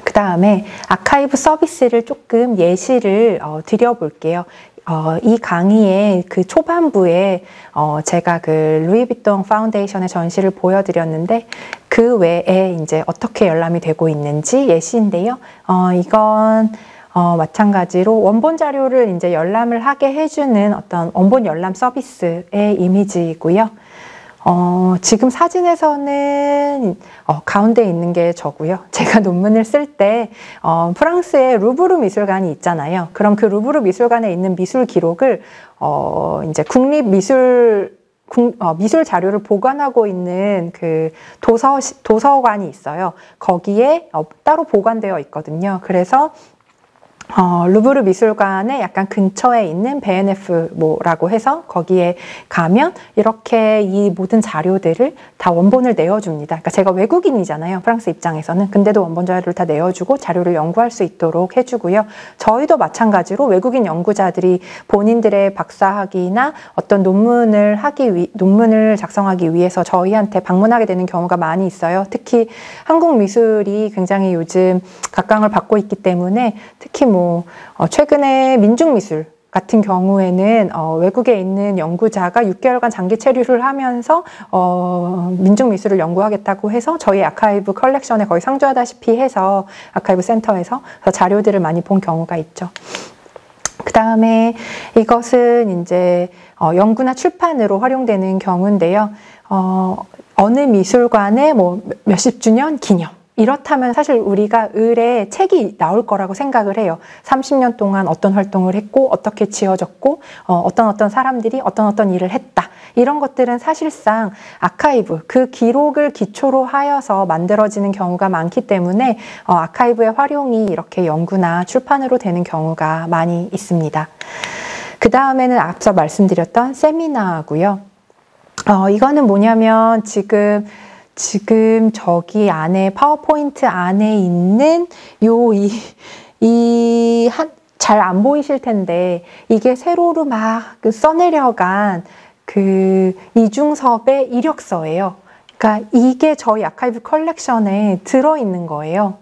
그 다음에 아카이브 서비스를 조금 예시를 드려볼게요. 이 강의의 그 초반부에 제가 그 루이비통 파운데이션의 전시를 보여드렸는데 그 외에 이제 어떻게 열람이 되고 있는지 예시인데요. 이건 마찬가지로 원본 자료를 이제 열람을 하게 해주는 어떤 원본 열람 서비스의 이미지이고요. 지금 사진에서는 가운데 있는 게 저고요. 제가 논문을 쓸 때 프랑스의 루브르 미술관이 있잖아요. 그럼 그 루브르 미술관에 있는 미술 기록을 이제 국립미술 미술 자료를 보관하고 있는 그 도서관이 있어요. 거기에 따로 보관되어 있거든요. 그래서 루브르 미술관의 약간 근처에 있는 BNF라고 해서 거기에 가면 이렇게 이 모든 자료들을 다 원본을 내어줍니다. 그러니까 제가 외국인이잖아요. 프랑스 입장에서는. 근데도 원본 자료를 다 내어주고 자료를 연구할 수 있도록 해주고요. 저희도 마찬가지로 외국인 연구자들이 본인들의 박사학위나 어떤 논문을 작성하기 위해서 저희한테 방문하게 되는 경우가 많이 있어요. 특히 한국 미술이 굉장히 요즘 각광을 받고 있기 때문에 특히 최근에 민중미술 같은 경우에는 외국에 있는 연구자가 6개월간 장기 체류를 하면서 민중미술을 연구하겠다고 해서 저희 아카이브 컬렉션에 거의 상주하다시피 해서 아카이브 센터에서 자료들을 많이 본 경우가 있죠. 그 다음에 이것은 이제 연구나 출판으로 활용되는 경우인데요. 어느 미술관의 몇십 주년 기념 이렇다면 사실 우리가 을에 책이 나올 거라고 생각을 해요. 30년 동안 어떤 활동을 했고 어떻게 지어졌고 어떤 사람들이 어떤 일을 했다. 이런 것들은 사실상 아카이브, 그 기록을 기초로 하여서 만들어지는 경우가 많기 때문에 아카이브의 활용이 이렇게 연구나 출판으로 되는 경우가 많이 있습니다. 그 다음에는 앞서 말씀드렸던 세미나고요. 이거는 뭐냐면 지금 저기 안에 파워포인트 안에 있는 잘 안 보이실 텐데 이게 세로로 막 써내려간 그 이중섭의 이력서예요. 그러니까 이게 저희 아카이브 컬렉션에 들어있는 거예요.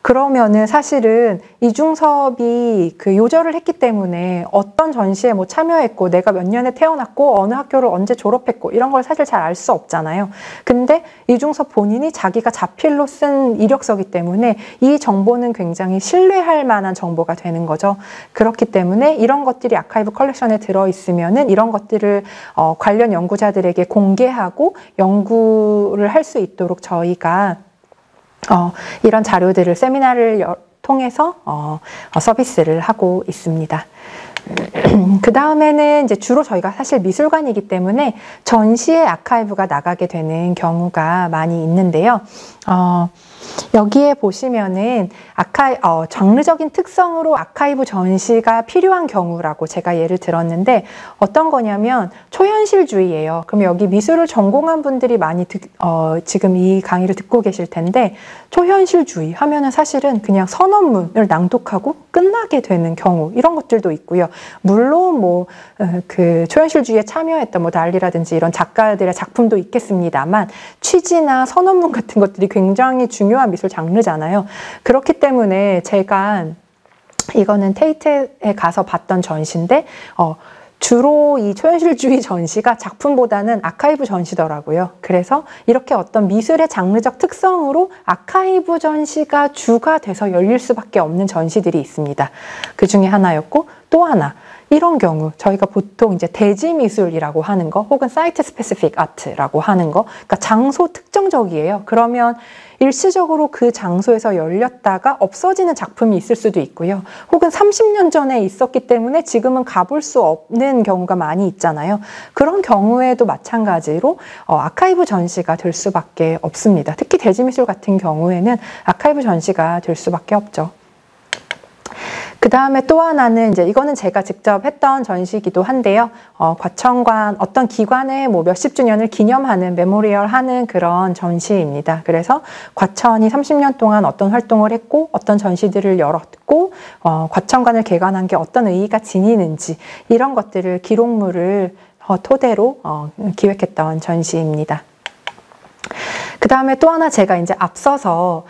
그러면은 사실은 이중섭이 그 요절을 했기 때문에 어떤 전시에 뭐 참여했고 내가 몇 년에 태어났고 어느 학교를 언제 졸업했고 이런 걸 사실 잘 알 수 없잖아요. 근데 이중섭 본인이 자기가 자필로 쓴 이력서기 때문에 이 정보는 굉장히 신뢰할 만한 정보가 되는 거죠. 그렇기 때문에 이런 것들이 아카이브 컬렉션에 들어있으면은 이런 것들을 관련 연구자들에게 공개하고 연구를 할 수 있도록 저희가 이런 자료들을 세미나를 통해서 서비스를 하고 있습니다. 그 다음에는 이제 주로 저희가 사실 미술관이기 때문에 전시에 아카이브가 나가게 되는 경우가 많이 있는데요. 여기에 보시면은 장르적인 특성으로 아카이브 전시가 필요한 경우라고 제가 예를 들었는데 어떤 거냐면 초현실주의예요. 그럼 여기 미술을 전공한 분들이 많이 지금 이 강의를 듣고 계실 텐데 초현실주의 하면은 사실은 그냥 선언문을 낭독하고 끝나게 되는 경우 이런 것들도 있고요. 물론 뭐 그 초현실주의에 참여했던 뭐 달리라든지 이런 작가들의 작품도 있겠습니다만 취지나 선언문 같은 것들이 굉장히 중요한 미술 장르잖아요. 그렇기 때문에 제가 이거는 테이트에 가서 봤던 전시인데 주로 이 초현실주의 전시가 작품보다는 아카이브 전시더라고요. 그래서 이렇게 어떤 미술의 장르적 특성으로 아카이브 전시가 주가 돼서 열릴 수밖에 없는 전시들이 있습니다. 그 중에 하나였고 또 하나 이런 경우 저희가 보통 이제 대지미술이라고 하는 거 혹은 사이트 스페시픽 아트라고 하는 거 그러니까 장소 특정적이에요. 그러면 일시적으로 그 장소에서 열렸다가 없어지는 작품이 있을 수도 있고요. 혹은 30년 전에 있었기 때문에 지금은 가볼 수 없는 경우가 많이 있잖아요. 그런 경우에도 마찬가지로 아카이브 전시가 될 수밖에 없습니다. 특히 대지미술 같은 경우에는 아카이브 전시가 될 수밖에 없죠. 그 다음에 또 하나는 이제 이거는 제가 직접 했던 전시이기도 한데요. 과천관 어떤 기관의 뭐 몇십 주년을 기념하는 메모리얼 하는 그런 전시입니다. 그래서 과천이 30년 동안 어떤 활동을 했고 어떤 전시들을 열었고 과천관을 개관한 게 어떤 의의가 지니는지 이런 것들을 기록물을 토대로 기획했던 전시입니다. 그 다음에 또 하나 제가 이제 앞서서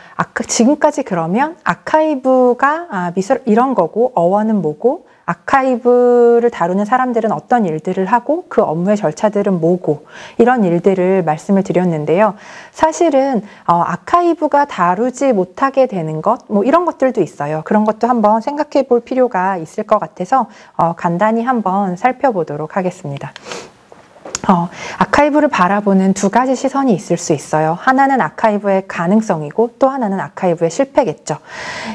지금까지 그러면 아카이브가 미술 이런 거고 어원은 뭐고 아카이브를 다루는 사람들은 어떤 일들을 하고 그 업무의 절차들은 뭐고 이런 일들을 말씀을 드렸는데요. 사실은 아카이브가 다루지 못하게 되는 것 뭐 이런 것들도 있어요. 그런 것도 한번 생각해 볼 필요가 있을 것 같아서 간단히 한번 살펴보도록 하겠습니다. 아카이브를 바라보는 두 가지 시선이 있을 수 있어요. 하나는 아카이브의 가능성이고 또 하나는 아카이브의 실패겠죠.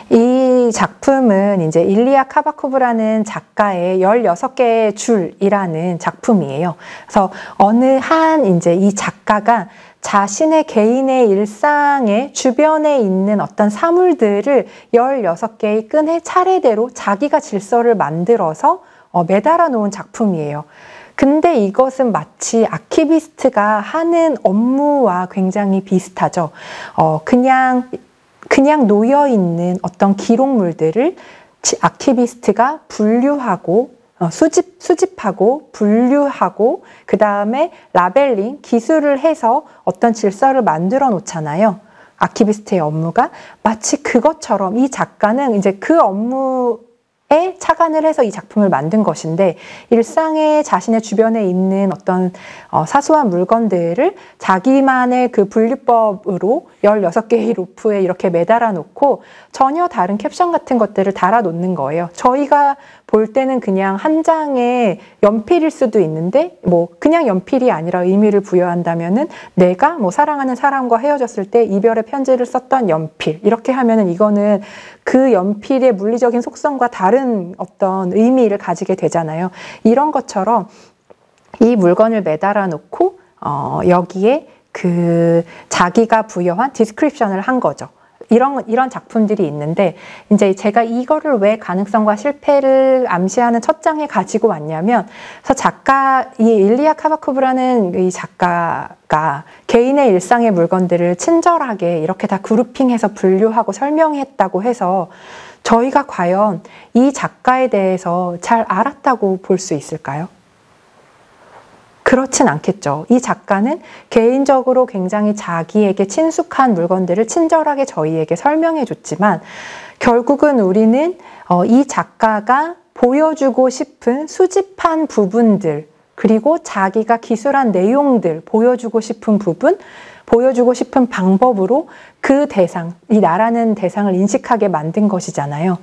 이 작품은 이제 일리아 카바코브라는 작가의 16개의 줄이라는 작품이에요. 그래서 어느 한 이제 이 작가가 자신의 개인의 일상의 주변에 있는 어떤 사물들을 16개의 끈에 차례대로 자기가 질서를 만들어서 매달아 놓은 작품이에요. 근데 이것은 마치 아키비스트가 하는 업무와 굉장히 비슷하죠. 그냥 놓여있는 어떤 기록물들을 아키비스트가 분류하고 수집하고 분류하고 그 다음에 라벨링, 기술을 해서 어떤 질서를 만들어 놓잖아요. 아키비스트의 업무가 마치 그것처럼 이 작가는 이제 그 업무에 착안을 해서 이 작품을 만든 것인데 일상의 자신의 주변에 있는 어떤 사소한 물건들을 자기만의 그 분류법으로 16개의 로프에 이렇게 매달아 놓고 전혀 다른 캡션 같은 것들을 달아 놓는 거예요. 저희가 볼 때는 그냥 한 장의 연필일 수도 있는데 뭐 그냥 연필이 아니라 의미를 부여한다면은 내가 뭐 사랑하는 사람과 헤어졌을 때 이별의 편지를 썼던 연필 이렇게 하면은 이거는 그 연필의 물리적인 속성과 다른 어떤 의미를 가지게 되잖아요. 이런 것처럼 이 물건을 매달아 놓고 여기에 그 자기가 부여한 디스크립션을 한 거죠. 이런 작품들이 있는데 이제 제가 이거를 왜 가능성과 실패를 암시하는 첫 장에 가지고 왔냐면 그래서 이 일리아 카바코브라는 이 작가가 개인의 일상의 물건들을 친절하게 이렇게 다 그룹핑해서 분류하고 설명했다고 해서 저희가 과연 이 작가에 대해서 잘 알았다고 볼 수 있을까요? 그렇진 않겠죠. 이 작가는 개인적으로 굉장히 자기에게 친숙한 물건들을 친절하게 저희에게 설명해 줬지만 결국은 우리는 이 작가가 보여주고 싶은 수집한 부분들, 그리고 자기가 기술한 내용들, 보여주고 싶은 부분, 보여주고 싶은 방법으로 그 대상, 이 나라는 대상을 인식하게 만든 것이잖아요.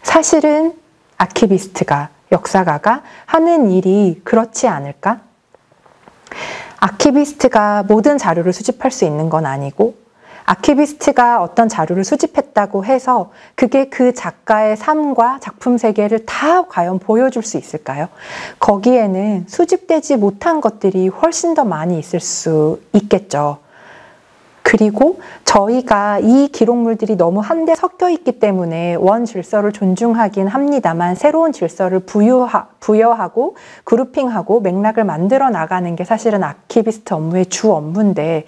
사실은 아키비스트가, 역사가가 하는 일이 그렇지 않을까? 아키비스트가 모든 자료를 수집할 수 있는 건 아니고, 아키비스트가 어떤 자료를 수집했다고 해서 그게 그 작가의 삶과 작품 세계를 다 과연 보여줄 수 있을까요? 거기에는 수집되지 못한 것들이 훨씬 더 많이 있을 수 있겠죠. 그리고 저희가 이 기록물들이 너무 한데 섞여 있기 때문에 원 질서를 존중하긴 합니다만 새로운 질서를 부여하고 그룹핑하고 맥락을 만들어 나가는 게 사실은 아키비스트 업무의 주 업무인데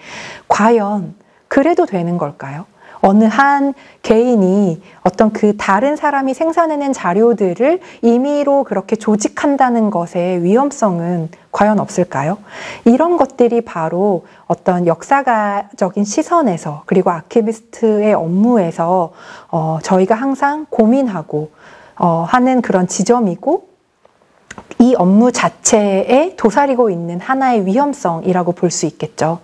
과연 그래도 되는 걸까요? 어느 한 개인이 어떤 그 다른 사람이 생산해낸 자료들을 임의로 그렇게 조직한다는 것의 위험성은 과연 없을까요? 이런 것들이 바로 어떤 역사가적인 시선에서 그리고 아키비스트의 업무에서 저희가 항상 고민하고 하는 그런 지점이고 이 업무 자체에 도사리고 있는 하나의 위험성이라고 볼 수 있겠죠.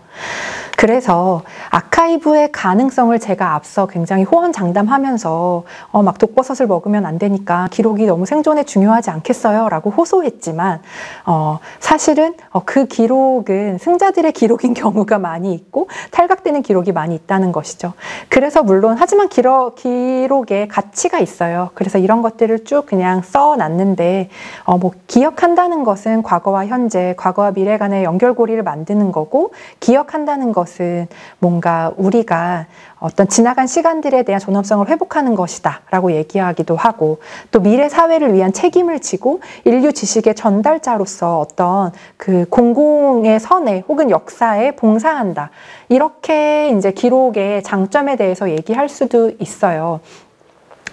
그래서 아카이브의 가능성을 제가 앞서 굉장히 호언장담하면서 막 독버섯을 먹으면 안 되니까 기록이 너무 생존에 중요하지 않겠어요? 라고 호소했지만 사실은 그 기록은 승자들의 기록인 경우가 많이 있고 탈각되는 기록이 많이 있다는 것이죠. 그래서 물론 하지만 기록에 가치가 있어요. 그래서 이런 것들을 쭉 그냥 써놨는데 뭐 기억한다는 것은 과거와 현재, 과거와 미래 간의 연결고리를 만드는 거고 기억한다는 것은 뭔가 우리가 어떤 지나간 시간들에 대한 존엄성을 회복하는 것이다 라고 얘기하기도 하고 또 미래 사회를 위한 책임을 지고 인류 지식의 전달자로서 어떤 그 공공의 선에 혹은 역사에 봉사한다. 이렇게 이제 기록의 장점에 대해서 얘기할 수도 있어요.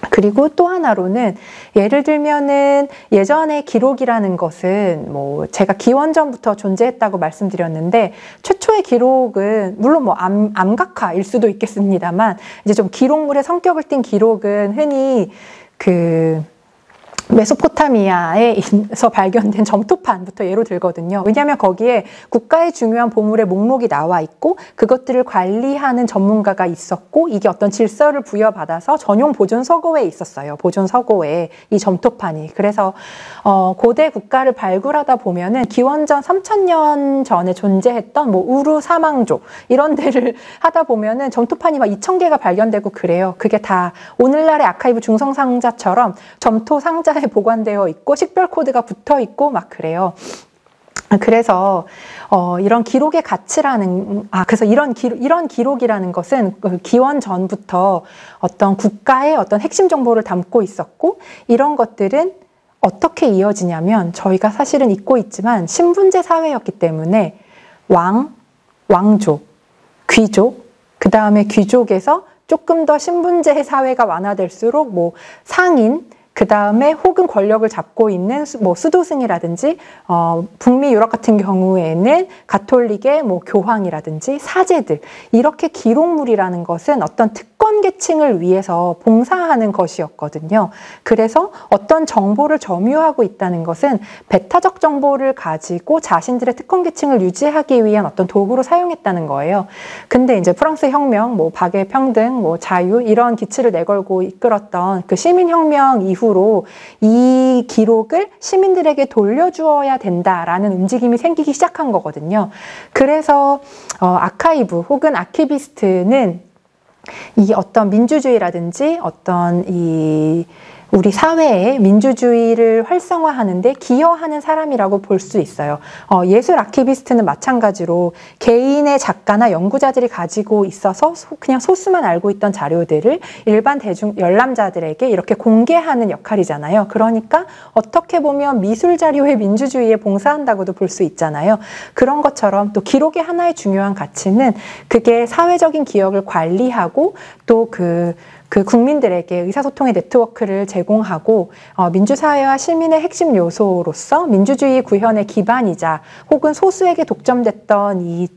그리고 또 하나로는 예를 들면은 예전의 기록이라는 것은 뭐 제가 기원전부터 존재했다고 말씀드렸는데 최초의 기록은 물론 뭐 암각화일 수도 있겠습니다만 이제 좀 기록물의 성격을 띈 기록은 흔히 그 메소포타미아에서 발견된 점토판부터 예로 들거든요. 왜냐하면 거기에 국가의 중요한 보물의 목록이 나와 있고 그것들을 관리하는 전문가가 있었고 이게 어떤 질서를 부여받아서 전용 보존 서고에 있었어요. 보존 서고에 이 점토판이. 그래서 고대 국가를 발굴하다 보면은 기원전 3000년 전에 존재했던 뭐 우루 사망조 이런 데를 하다 보면은 점토판이 막 2000개가 발견되고 그래요. 그게 다 오늘날의 아카이브 중성상자처럼 점토 상자에 보관되어 있고 식별 코드가 붙어 있고 막 그래요. 그래서 이런 기록의 가치라는 그래서 이런 기록이라는 것은 기원 전부터 어떤 국가의 어떤 핵심 정보를 담고 있었고 이런 것들은 어떻게 이어지냐면 저희가 사실은 잊고 있지만 신분제 사회였기 때문에 왕족, 귀족, 그 다음에 귀족에서 조금 더 신분제 사회가 완화될수록 뭐 상인 그 다음에 혹은 권력을 잡고 있는 뭐 수도승이라든지 북미 유럽 같은 경우에는 가톨릭의 뭐 교황이라든지 사제들 이렇게 기록물이라는 것은 어떤 특권 계층을 위해서 봉사하는 것이었거든요. 그래서 어떤 정보를 점유하고 있다는 것은 배타적 정보를 가지고 자신들의 특권 계층을 유지하기 위한 어떤 도구로 사용했다는 거예요. 근데 이제 프랑스 혁명, 뭐 박애 평등, 뭐 자유 이런 기치를 내걸고 이끌었던 그 시민혁명 이후로 이 기록을 시민들에게 돌려주어야 된다라는 움직임이 생기기 시작한 거거든요. 그래서 아카이브 혹은 아키비스트는 이 어떤 민주주의라든지 어떤 이 우리 사회의 민주주의를 활성화하는데 기여하는 사람이라고 볼 수 있어요. 예술 아키비스트는 마찬가지로 개인의 작가나 연구자들이 가지고 있어서 그냥 소수만 알고 있던 자료들을 일반 대중 열람자들에게 이렇게 공개하는 역할이잖아요. 그러니까 어떻게 보면 미술 자료의 민주주의에 봉사한다고도 볼 수 있잖아요. 그런 것처럼 또 기록의 하나의 중요한 가치는 그게 사회적인 기억을 관리하고 또 그 그 국민들에게 의사소통의 네트워크를 제공하고 민주사회와 시민의 핵심 요소로서 민주주의 구현의 기반이자 혹은 소수에게 독점됐던 이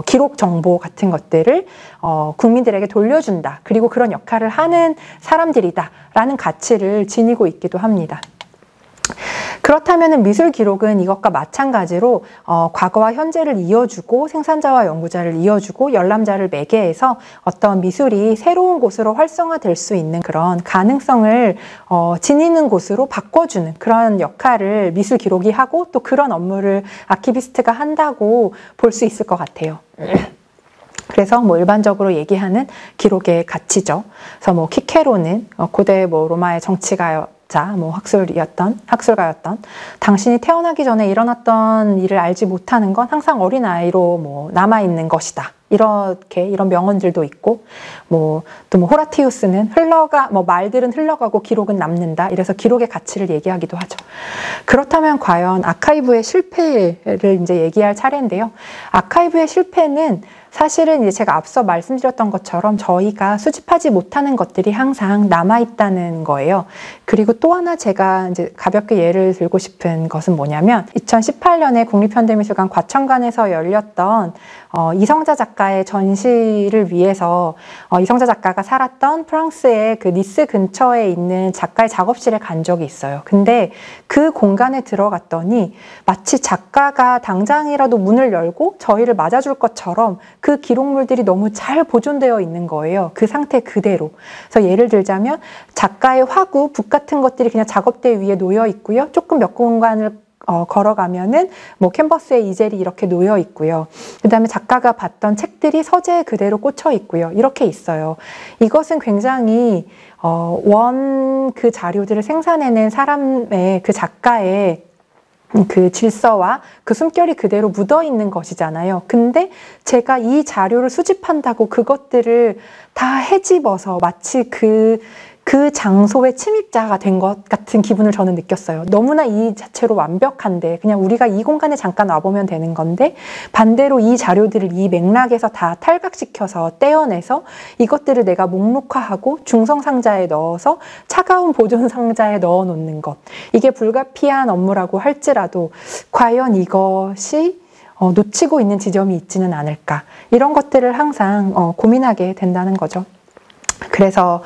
기록 정보 같은 것들을 국민들에게 돌려준다. 그리고 그런 역할을 하는 사람들이다라는 가치를 지니고 있기도 합니다. 그렇다면 미술 기록은 이것과 마찬가지로 과거와 현재를 이어주고 생산자와 연구자를 이어주고 열람자를 매개해서 어떤 미술이 새로운 곳으로 활성화될 수 있는 그런 가능성을 지니는 곳으로 바꿔주는 그런 역할을 미술 기록이 하고 또 그런 업무를 아키비스트가 한다고 볼 수 있을 것 같아요. 그래서 뭐 일반적으로 얘기하는 기록의 가치죠. 그래서 뭐 키케로는 고대 뭐 로마의 뭐 학술가였던 당신이 태어나기 전에 일어났던 일을 알지 못하는 건 항상 어린아이로 뭐 남아있는 것이다. 이런 명언들도 있고, 또 호라티우스는 말들은 흘러가고 기록은 남는다. 이래서 기록의 가치를 얘기하기도 하죠. 그렇다면 과연 아카이브의 실패를 이제 얘기할 차례인데요. 아카이브의 실패는 사실은 이제 제가 앞서 말씀드렸던 것처럼 저희가 수집하지 못하는 것들이 항상 남아있다는 거예요. 그리고 또 하나 제가 이제 가볍게 예를 들고 싶은 것은 뭐냐면 2018년에 국립현대미술관 과천관에서 열렸던 이성자 작가의 전시를 위해서 이성자 작가가 살았던 프랑스의 그 니스 근처에 있는 작가의 작업실에 간 적이 있어요. 근데 그 공간에 들어갔더니 마치 작가가 당장이라도 문을 열고 저희를 맞아줄 것처럼 그 기록물들이 너무 잘 보존되어 있는 거예요. 그 상태 그대로. 그래서 예를 들자면 작가의 화구, 붓 같은 것들이 그냥 작업대 위에 놓여 있고요. 조금 몇 공간을 걸어가면은 뭐 캔버스에 이젤이 이렇게 놓여 있고요. 그 다음에 작가가 봤던 책들이 서재에 그대로 꽂혀 있고요. 이렇게 있어요. 이것은 굉장히 그 자료들을 생산해낸 사람의 그 작가의 그 질서와 그 숨결이 그대로 묻어 있는 것이잖아요. 근데 제가 이 자료를 수집한다고 그것들을 다 헤집어서 마치 그 장소의 침입자가 된 것 같은 기분을 저는 느꼈어요. 너무나 이 자체로 완벽한데 그냥 우리가 이 공간에 잠깐 와보면 되는 건데 반대로 이 자료들을 이 맥락에서 다 탈각시켜서 떼어내서 이것들을 내가 목록화하고 중성상자에 넣어서 차가운 보존상자에 넣어 놓는 것. 이게 불가피한 업무라고 할지라도 과연 이것이 놓치고 있는 지점이 있지는 않을까. 이런 것들을 항상 고민하게 된다는 거죠. 그래서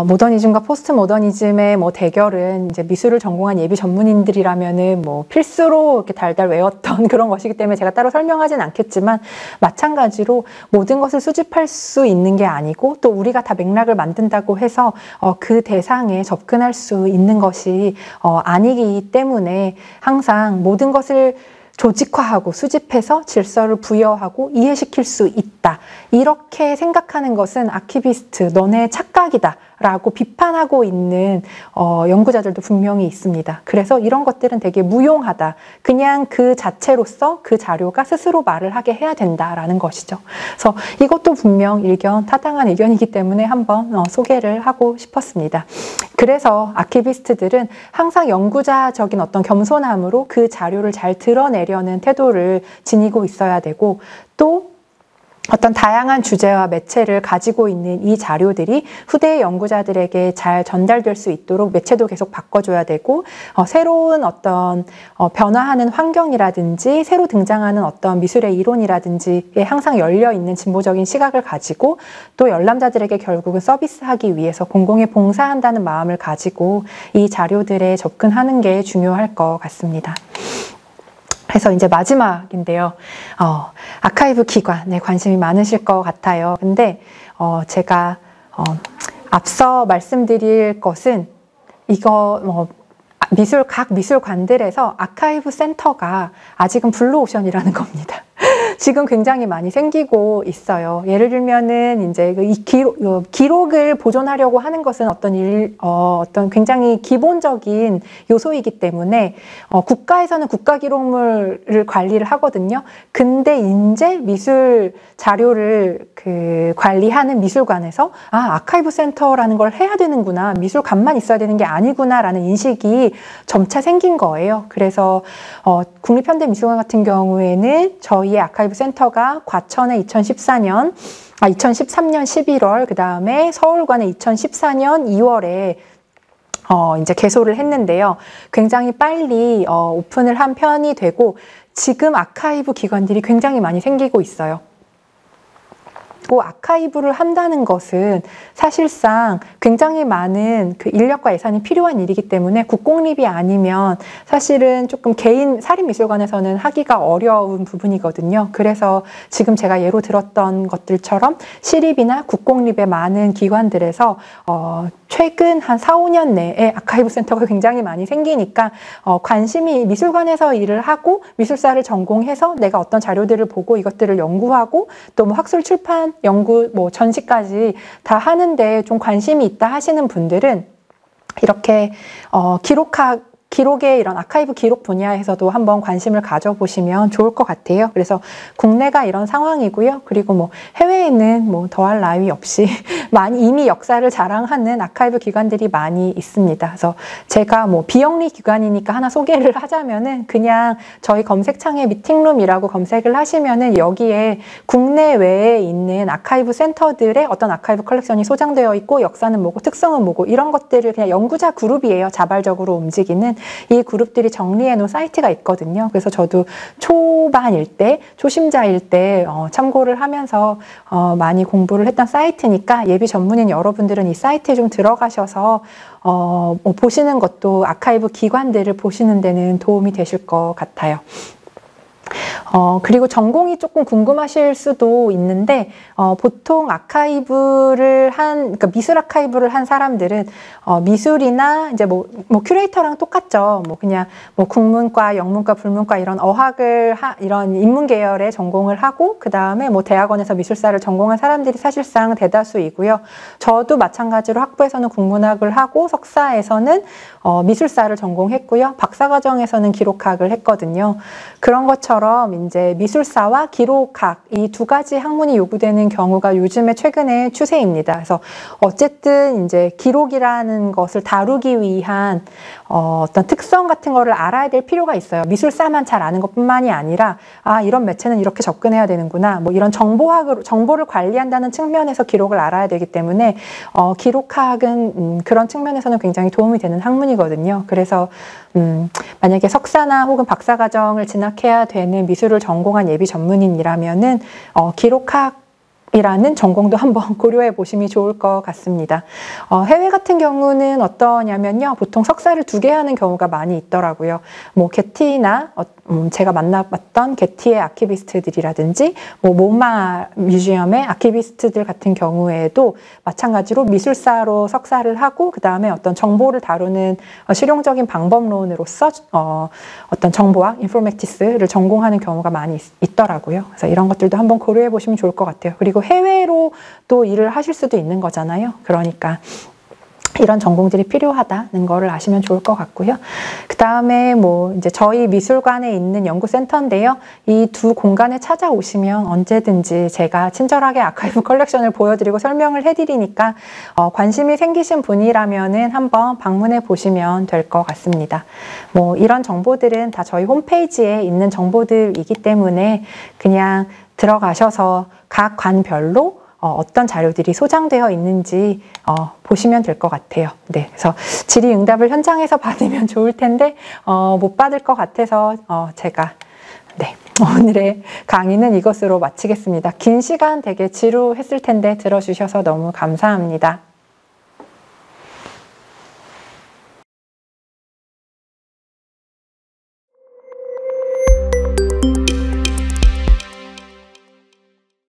모더니즘과 포스트 모더니즘의 뭐 대결은 이제 미술을 전공한 예비 전문인들이라면은 뭐 필수로 이렇게 달달 외웠던 그런 것이기 때문에 제가 따로 설명하진 않겠지만 마찬가지로 모든 것을 수집할 수 있는 게 아니고 또 우리가 다 맥락을 만든다고 해서 그 대상에 접근할 수 있는 것이 아니기 때문에 항상 모든 것을 조직화하고 수집해서 질서를 부여하고 이해시킬 수 있다. 이렇게 생각하는 것은 아키비스트, 너네 착각이다 라고 비판하고 있는 연구자들도 분명히 있습니다. 그래서 이런 것들은 되게 무용하다. 그냥 그 자체로서 그 자료가 스스로 말을 하게 해야 된다라는 것이죠. 그래서 이것도 분명 타당한 의견이기 때문에 한번 소개를 하고 싶었습니다. 그래서 아키비스트들은 항상 연구자적인 어떤 겸손함으로 그 자료를 잘 드러내려는 태도를 지니고 있어야 되고 또 어떤 다양한 주제와 매체를 가지고 있는 이 자료들이 후대의 연구자들에게 잘 전달될 수 있도록 매체도 계속 바꿔줘야 되고 새로운 어떤 변화하는 환경이라든지 새로 등장하는 어떤 미술의 이론이라든지에 항상 열려있는 진보적인 시각을 가지고 또 열람자들에게 결국은 서비스하기 위해서 공공에 봉사한다는 마음을 가지고 이 자료들에 접근하는 게 중요할 것 같습니다. 그래서 이제 마지막인데요. 아카이브 기관에 관심이 많으실 것 같아요. 근데 제가 앞서 말씀드릴 것은 각 미술관들에서 아카이브 센터가 아직은 블루오션이라는 겁니다. 지금 굉장히 많이 생기고 있어요. 예를 들면은 이제 이 기록을 보존하려고 하는 것은 어떤 굉장히 기본적인 요소이기 때문에 국가에서는 국가 기록물을 관리를 하거든요. 근데 이제 미술 자료를 관리하는 미술관에서 아카이브 센터라는 걸 해야 되는구나. 미술관만 있어야 되는 게 아니구나라는 인식이 점차 생긴 거예요. 그래서 국립현대미술관 같은 경우에는 저희의 아카이브 아카이브 센터가 과천에 2013년 11월, 그 다음에 서울관에 2014년 2월에 이제 개소를 했는데요. 굉장히 빨리 오픈을 한 편이 되고 지금 아카이브 기관들이 굉장히 많이 생기고 있어요. 아카이브를 한다는 것은 사실상 굉장히 많은 그 인력과 예산이 필요한 일이기 때문에 국공립이 아니면 사실은 조금 개인 사립미술관에서는 하기가 어려운 부분이거든요. 그래서 지금 제가 예로 들었던 것들처럼 시립이나 국공립의 많은 기관들에서 최근 한 4, 5년 내에 아카이브 센터가 굉장히 많이 생기니까 관심이 미술관에서 일을 하고 미술사를 전공해서 내가 어떤 자료들을 보고 이것들을 연구하고 또 뭐 학술 출판 연구, 뭐 전시까지 다 하는데 좀 관심이 있다 하시는 분들은 이렇게 기록의 이런 아카이브 기록 분야에서도 한번 관심을 가져보시면 좋을 것 같아요. 그래서 국내가 이런 상황이고요. 그리고 뭐 해외에는 뭐 더할 나위 없이 이미 역사를 자랑하는 아카이브 기관들이 많이 있습니다. 그래서 제가 뭐 비영리 기관이니까 하나 소개를 하자면은 그냥 저희 검색창에 미팅룸이라고 검색을 하시면은 여기에 국내외에 있는 아카이브 센터들의 어떤 아카이브 컬렉션이 소장되어 있고 역사는 뭐고 특성은 뭐고 이런 것들을 그냥 연구자 그룹이에요. 자발적으로 움직이는 이 그룹들이 정리해 놓은 사이트가 있거든요. 그래서 저도 초반일 때, 초심자일 때 참고를 하면서 많이 공부를 했던 사이트니까 예비 전문인 여러분들은 이 사이트에 좀 들어가셔서 뭐 보시는 것도 아카이브 기관들을 보시는 데는 도움이 되실 것 같아요. 그리고 전공이 조금 궁금하실 수도 있는데 보통 그러니까 미술 아카이브를 한 사람들은 미술이나 이제 뭐 큐레이터랑 똑같죠. 뭐 그냥 뭐 국문과, 영문과, 불문과 이런 이런 인문 계열의 전공을 하고 그 다음에 뭐 대학원에서 미술사를 전공한 사람들이 사실상 대다수이고요. 저도 마찬가지로 학부에서는 국문학을 하고 석사에서는 미술사를 전공했고요. 박사과정에서는 기록학을 했거든요. 그런 것처럼 이제 미술사와 기록학 이 두 가지 학문이 요구되는 경우가 요즘에 최근에 추세입니다. 그래서 어쨌든 이제 기록이라는 것을 다루기 위한 어떤 특성 같은 거를 알아야 될 필요가 있어요. 미술사만 잘 아는 것뿐만이 아니라 이런 매체는 이렇게 접근해야 되는구나. 뭐 이런 정보를 관리한다는 측면에서 기록을 알아야 되기 때문에 기록학은 그런 측면에서는 굉장히 도움이 되는 학문이거든요. 그래서 만약에 석사나 혹은 박사과정을 진학해야 되는 미술을 전공한 예비 전문인이라면은 기록학이라는 전공도 한번 고려해 보시면 좋을 것 같습니다. 해외 같은 경우는 어떠냐면요. 보통 석사를 2개 하는 경우가 많이 있더라고요. 뭐 게티나 제가 만나봤던 게티의 아키비스트들이라든지 뭐 모마 뮤지엄의 아키비스트들 같은 경우에도 마찬가지로 미술사로 석사를 하고 그 다음에 어떤 정보를 다루는 실용적인 방법론으로서 어떤 정보학, 인포메틱스를 전공하는 경우가 많이 있더라고요. 그래서 이런 것들도 한번 고려해 보시면 좋을 것 같아요. 그리고 해외로 또 일을 하실 수도 있는 거잖아요. 그러니까 이런 전공들이 필요하다는 거를 아시면 좋을 것 같고요. 그 다음에 뭐 이제 저희 미술관에 있는 연구센터인데요. 이 두 공간에 찾아오시면 언제든지 제가 친절하게 아카이브 컬렉션을 보여드리고 설명을 해드리니까 관심이 생기신 분이라면은 한번 방문해 보시면 될 것 같습니다. 뭐 이런 정보들은 다 저희 홈페이지에 있는 정보들이기 때문에 그냥 들어가셔서 각 관별로 어떤 자료들이 소장되어 있는지 보시면 될 것 같아요. 네, 그래서 질의응답을 현장에서 받으면 좋을 텐데 못 받을 것 같아서 제가 오늘의 강의는 이것으로 마치겠습니다. 긴 시간 되게 지루했을 텐데 들어주셔서 너무 감사합니다.